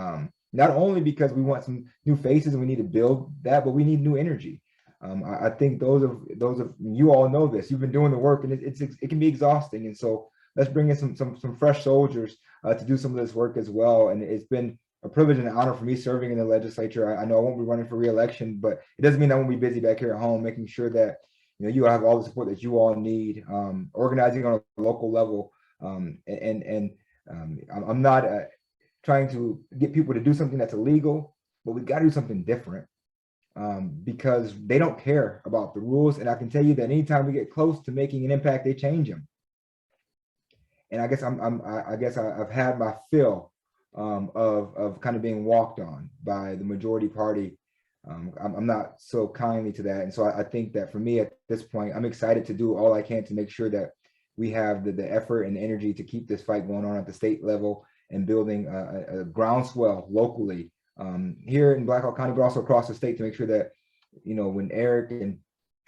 Not only because we want some new faces and we need to build that, but we need new energy. I think those of you all know this. You've been doing the work, and it can be exhausting. And so let's bring in some fresh soldiers to do some of this work as well. And it's been a privilege and an honor for me serving in the legislature. I know I won't be running for re-election, but it doesn't mean I won't be busy back here at home, making sure that you have all the support that you all need, organizing on a local level, I'm not trying to get people to do something that's illegal, but we've got to do something different because they don't care about the rules. And I can tell you that anytime we get close to making an impact, they change them. And I guess I've had my fill of kind of being walked on by the majority party. I'm not so kindly to that. And so I think that for me at this point, I'm excited to do all I can to make sure that we have the effort and the energy to keep this fight going on at the state level and building a groundswell locally here in Blackhawk County, but also across the state to make sure that, when Eric and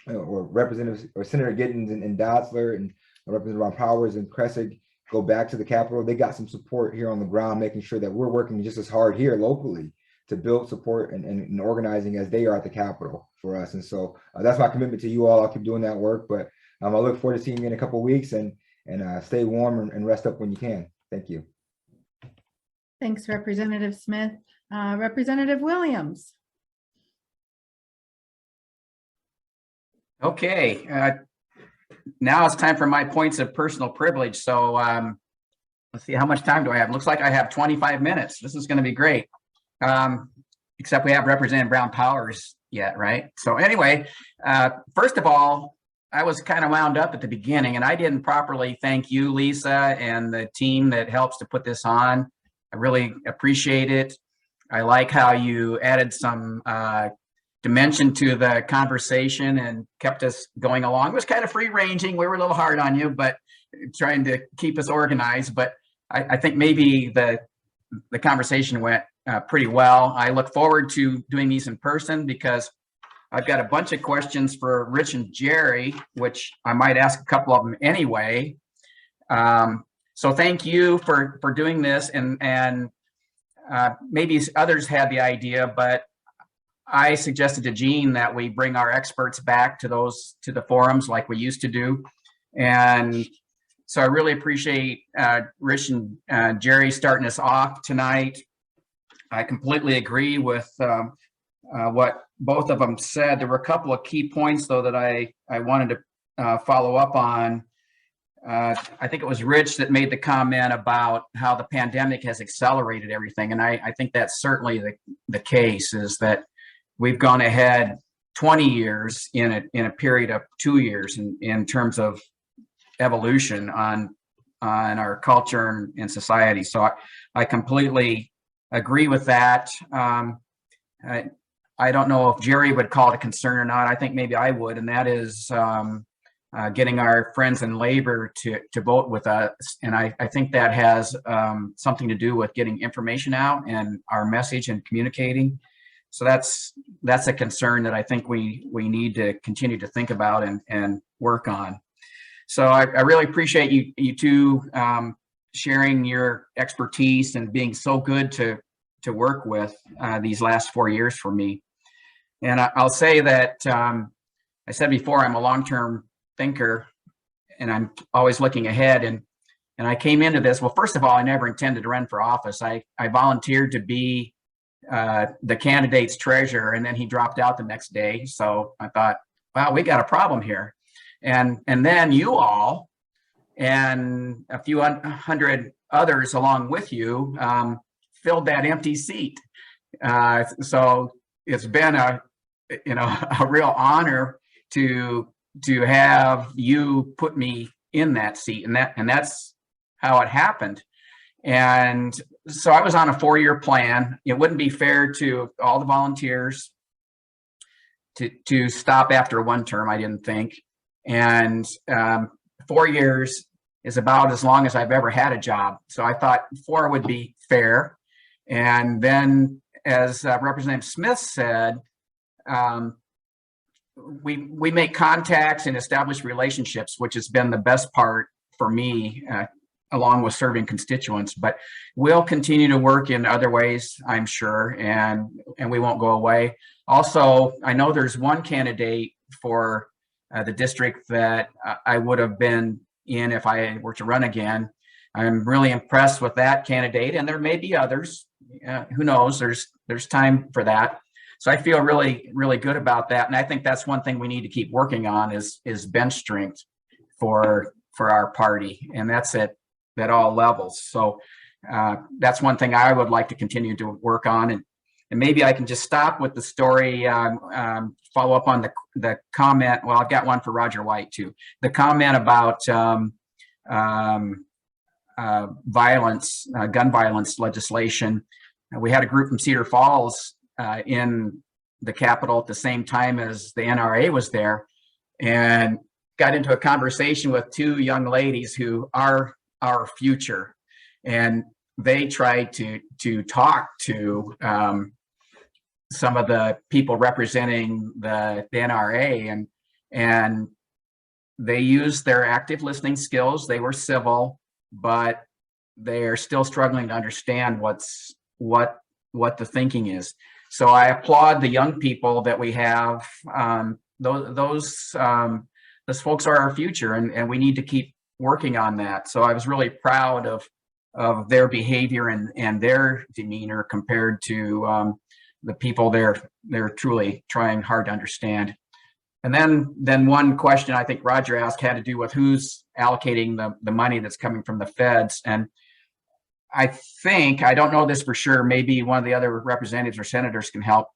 or Representatives or Senator Giddens and Dotzler and Representative Ron Powers and Kressig go back to the Capitol, they got some support here on the ground, making sure that we're working just as hard here locally to build support and organizing as they are at the Capitol for us. And so that's my commitment to you all. I'll keep doing that work, but I look forward to seeing you in a couple of weeks and stay warm and rest up when you can. Thank you. Thanks, Representative Smith. Representative Williams. Okay, now it's time for my points of personal privilege. So let's see, how much time do I have? Looks like I have 25 minutes. This is going to be great. Except we have Representative Brown Powers yet, right? So anyway, first of all, I was kind of wound up at the beginning, and I didn't properly thank you, Lisa, and the team that helps to put this on. I really appreciate it. I like how you added some dimension to the conversation and kept us going along. It was kind of free-ranging. We were a little hard on you, but trying to keep us organized. But I think maybe the conversation went pretty well. I look forward to doing these in person because I've got a bunch of questions for Rich and Jerry, which I might ask a couple of them anyway. So thank you for doing this, and maybe others had the idea, but I suggested to Jean that we bring our experts back to the forums like we used to do. And so I really appreciate Rich and Jerry starting us off tonight. I completely agree with what both of them said. There were a couple of key points though that I wanted to follow up on. I think it was Rich that made the comment about how the pandemic has accelerated everything. And I think that's certainly the case, is that we've gone ahead 20 years in a period of 2 years in terms of evolution on our culture and society. So I completely agree with that. I don't know if Jerry would call it a concern or not. I think maybe I would, and that is getting our friends in labor to vote with us. And I think that has something to do with getting information out and our message and communicating. So that's a concern that I think we need to continue to think about and work on. So I really appreciate you two sharing your expertise and being so good to work with these last 4 years for me. And I'll say that I said before, I'm a long-term thinker and I'm always looking ahead. And I came into this, well, first of all, I never intended to run for office. I volunteered to be the candidate's treasurer, and then he dropped out the next day. So I thought, wow, we got a problem here. And then you all and a few hundred others along with you filled that empty seat. So it's been a real honor to have you put me in that seat, and that's how it happened. And so I was on a 4-year plan. It wouldn't be fair to all the volunteers to stop after one term, I didn't think. And 4 years is about as long as I've ever had a job. So I thought 4 would be fair. And then, as Representative Smith said, we make contacts and establish relationships, which has been the best part for me, along with serving constituents. But we'll continue to work in other ways, I'm sure, and we won't go away. Also, I know there's one candidate for the district that I would have been in if I were to run again. I'm really impressed with that candidate, and there may be others. Who knows? There's time for that. So I feel really, really good about that. And I think that's one thing we need to keep working on is bench strength for our party. And that's at all levels. So that's one thing I would like to continue to work on. And maybe I can just stop with the story, follow up on the comment. Well, I've got one for Roger White too. The comment about violence, gun violence legislation. We had a group from Cedar Falls in the Capitol at the same time as the NRA was there, and got into a conversation with 2 young ladies who are our future. And they tried to talk to some of the people representing the NRA, and they used their active listening skills. They were civil, but they are still struggling to understand what the thinking is. So I applaud the young people that we have. Those folks are our future, and we need to keep working on that. So I was really proud of their behavior and their demeanor compared to the people they're truly trying hard to understand. And then one question I think Roger asked had to do with who's allocating the money that's coming from the feds. And I think, I don't know this for sure, maybe one of the other representatives or senators can help.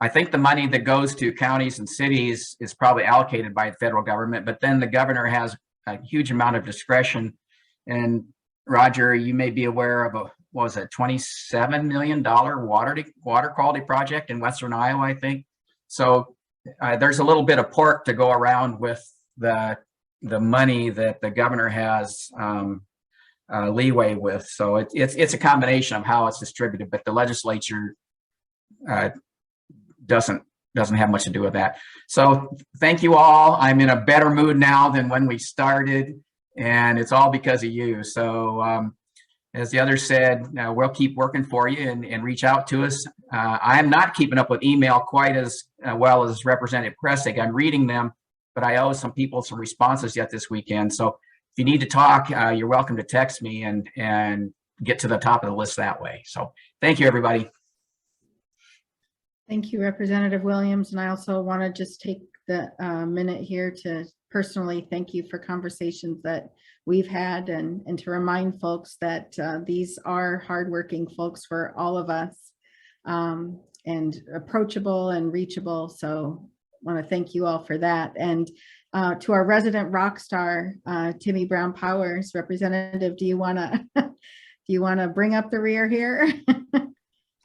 I think the money that goes to counties and cities is probably allocated by the federal government, but then the governor has a huge amount of discretion. And Roger, you may be aware of a $27 million water quality project in Western Iowa, I think. So there's a little bit of pork to go around with the money that the governor has leeway with. So it's a combination of how it's distributed, but the legislature doesn't have much to do with that. So thank you all. I'm in a better mood now than when we started, and it's all because of you. So as the others said, we'll keep working for you and reach out to us. I'm not keeping up with email quite as well as Representative Kressig. I'm reading them, but I owe some people some responses yet this weekend. So if you need to talk, you're welcome to text me and get to the top of the list that way. So thank you, everybody. Thank you, Representative Williams. And I also want to just take the minute here to personally thank you for conversations that we've had and to remind folks that these are hardworking folks for all of us, and approachable and reachable. So I want to thank you all for that. And to our resident rock star, Timmy Brown Powers. Representative, do you want to bring up the rear here?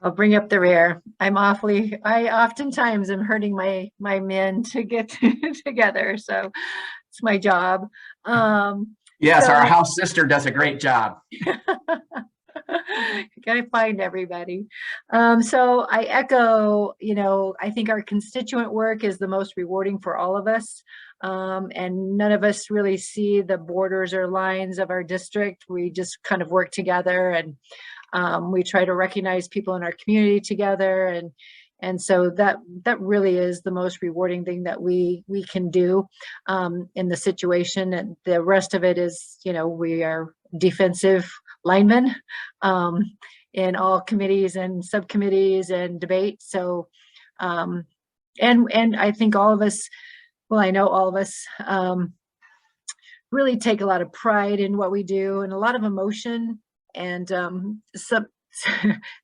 I'll bring up the rear. I oftentimes am hurting my men to get together, so it's my job. Yes, So our house sister does a great job. gotta find everybody. So I echo, I think our constituent work is the most rewarding for all of us. And none of us really see the borders or lines of our district. We just kind of work together, and we try to recognize people in our community together. And so that really is the most rewarding thing that we can do in the situation. And the rest of it is, we are defensive linemen in all committees and subcommittees and debates. So, and I think all of us, well, I know all of us really take a lot of pride in what we do and a lot of emotion. And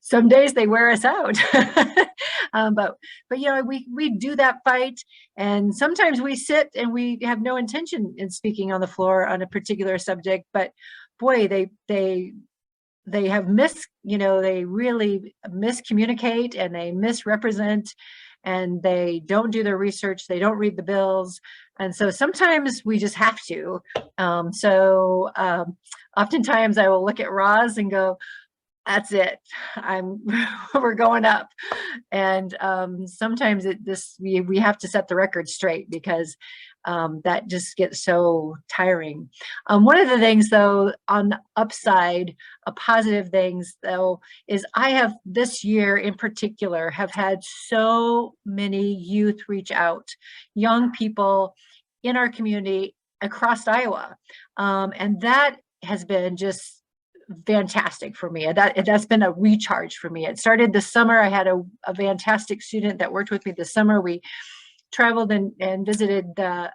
some days they wear us out. But we do that fight, and sometimes we sit and we have no intention in speaking on the floor on a particular subject, but boy, they have they really miscommunicate, and they misrepresent, and they don't do their research, they don't read the bills. And so sometimes we just have to. Oftentimes I will look at Roz and go, that's it. We're going up. And sometimes we have to set the record straight, because that just gets so tiring. One of the things, though, on the upside, positive things, though, is I have this year in particular have had so many youth reach out, young people in our community across Iowa. And that has been just fantastic for me. That's been a recharge for me. It started this summer. I had a fantastic student that worked with me this summer. We traveled and visited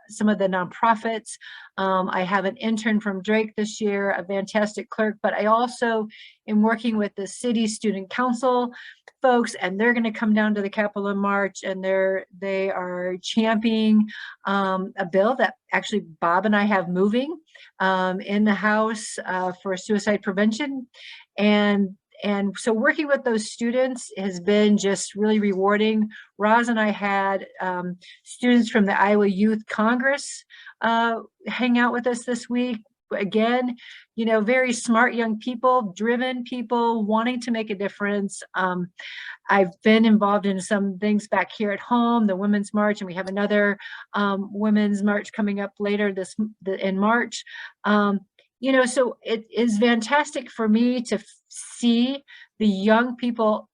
some of the nonprofits. I have an intern from Drake this year, a fantastic clerk, but I also am working with the city student council folks, and they're going to come down to the Capitol in March, and they are championing a bill that actually Bob and I have moving in the House for suicide prevention. And so working with those students has been just really rewarding. Roz and I had students from the Iowa Youth Congress hang out with us this week. Again, very smart young people, driven people, wanting to make a difference. I've been involved in some things back here at home, the Women's March, and we have another Women's March coming up later in March. So it is fantastic for me to see the young people.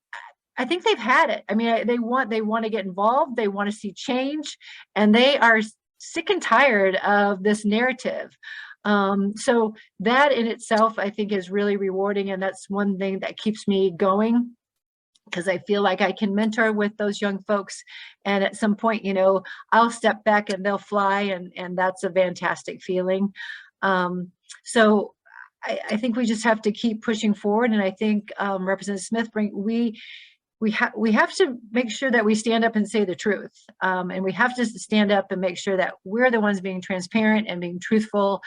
I think they've had it. I mean, they want to get involved. They want to see change, and they are sick and tired of this narrative. So that in itself, I think, is really rewarding. And that's one thing that keeps me going, because I feel like I can mentor with those young folks. And at some point, I'll step back and they'll fly. And that's a fantastic feeling. So I think we just have to keep pushing forward. And I think Representative Smith, we have to make sure that we stand up and say the truth. And we have to stand up and make sure that we're the ones being transparent and being truthful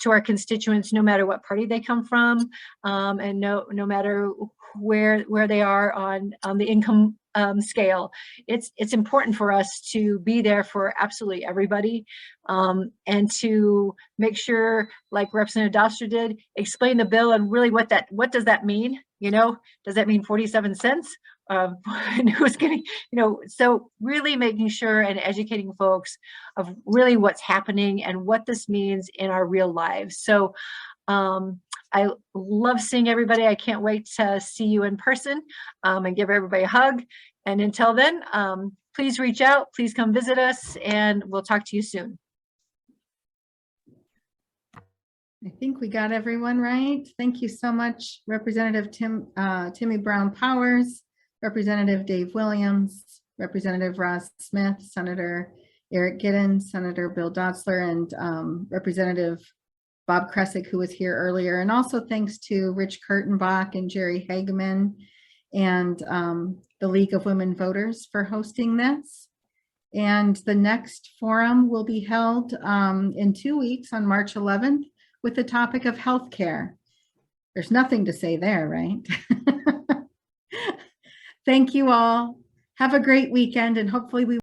to our constituents, no matter what party they come from, and no matter where they are on the income scale. It's important for us to be there for absolutely everybody, and to make sure, like Representative Doster did, explain the bill and really what does that mean? Does that mean 47 cents? And who's getting, so really making sure and educating folks of really what's happening and what this means in our real lives. So I love seeing everybody. I can't wait to see you in person and give everybody a hug. And until then, please reach out, please come visit us, and we'll talk to you soon. I think we got everyone right. Thank you so much, Representative Timmy Brown Powers, Representative Dave Williams, Representative Roz Smith, Senator Eric Giddens, Senator Bill Dotzler, and Representative Bob Kresick, who was here earlier. And also thanks to Rich Kurtenbach and Jerry Hageman and the League of Women Voters for hosting this. And the next forum will be held in 2 weeks on March 11th with the topic of healthcare. There's nothing to say there, right? Thank you all. Have a great weekend, and hopefully we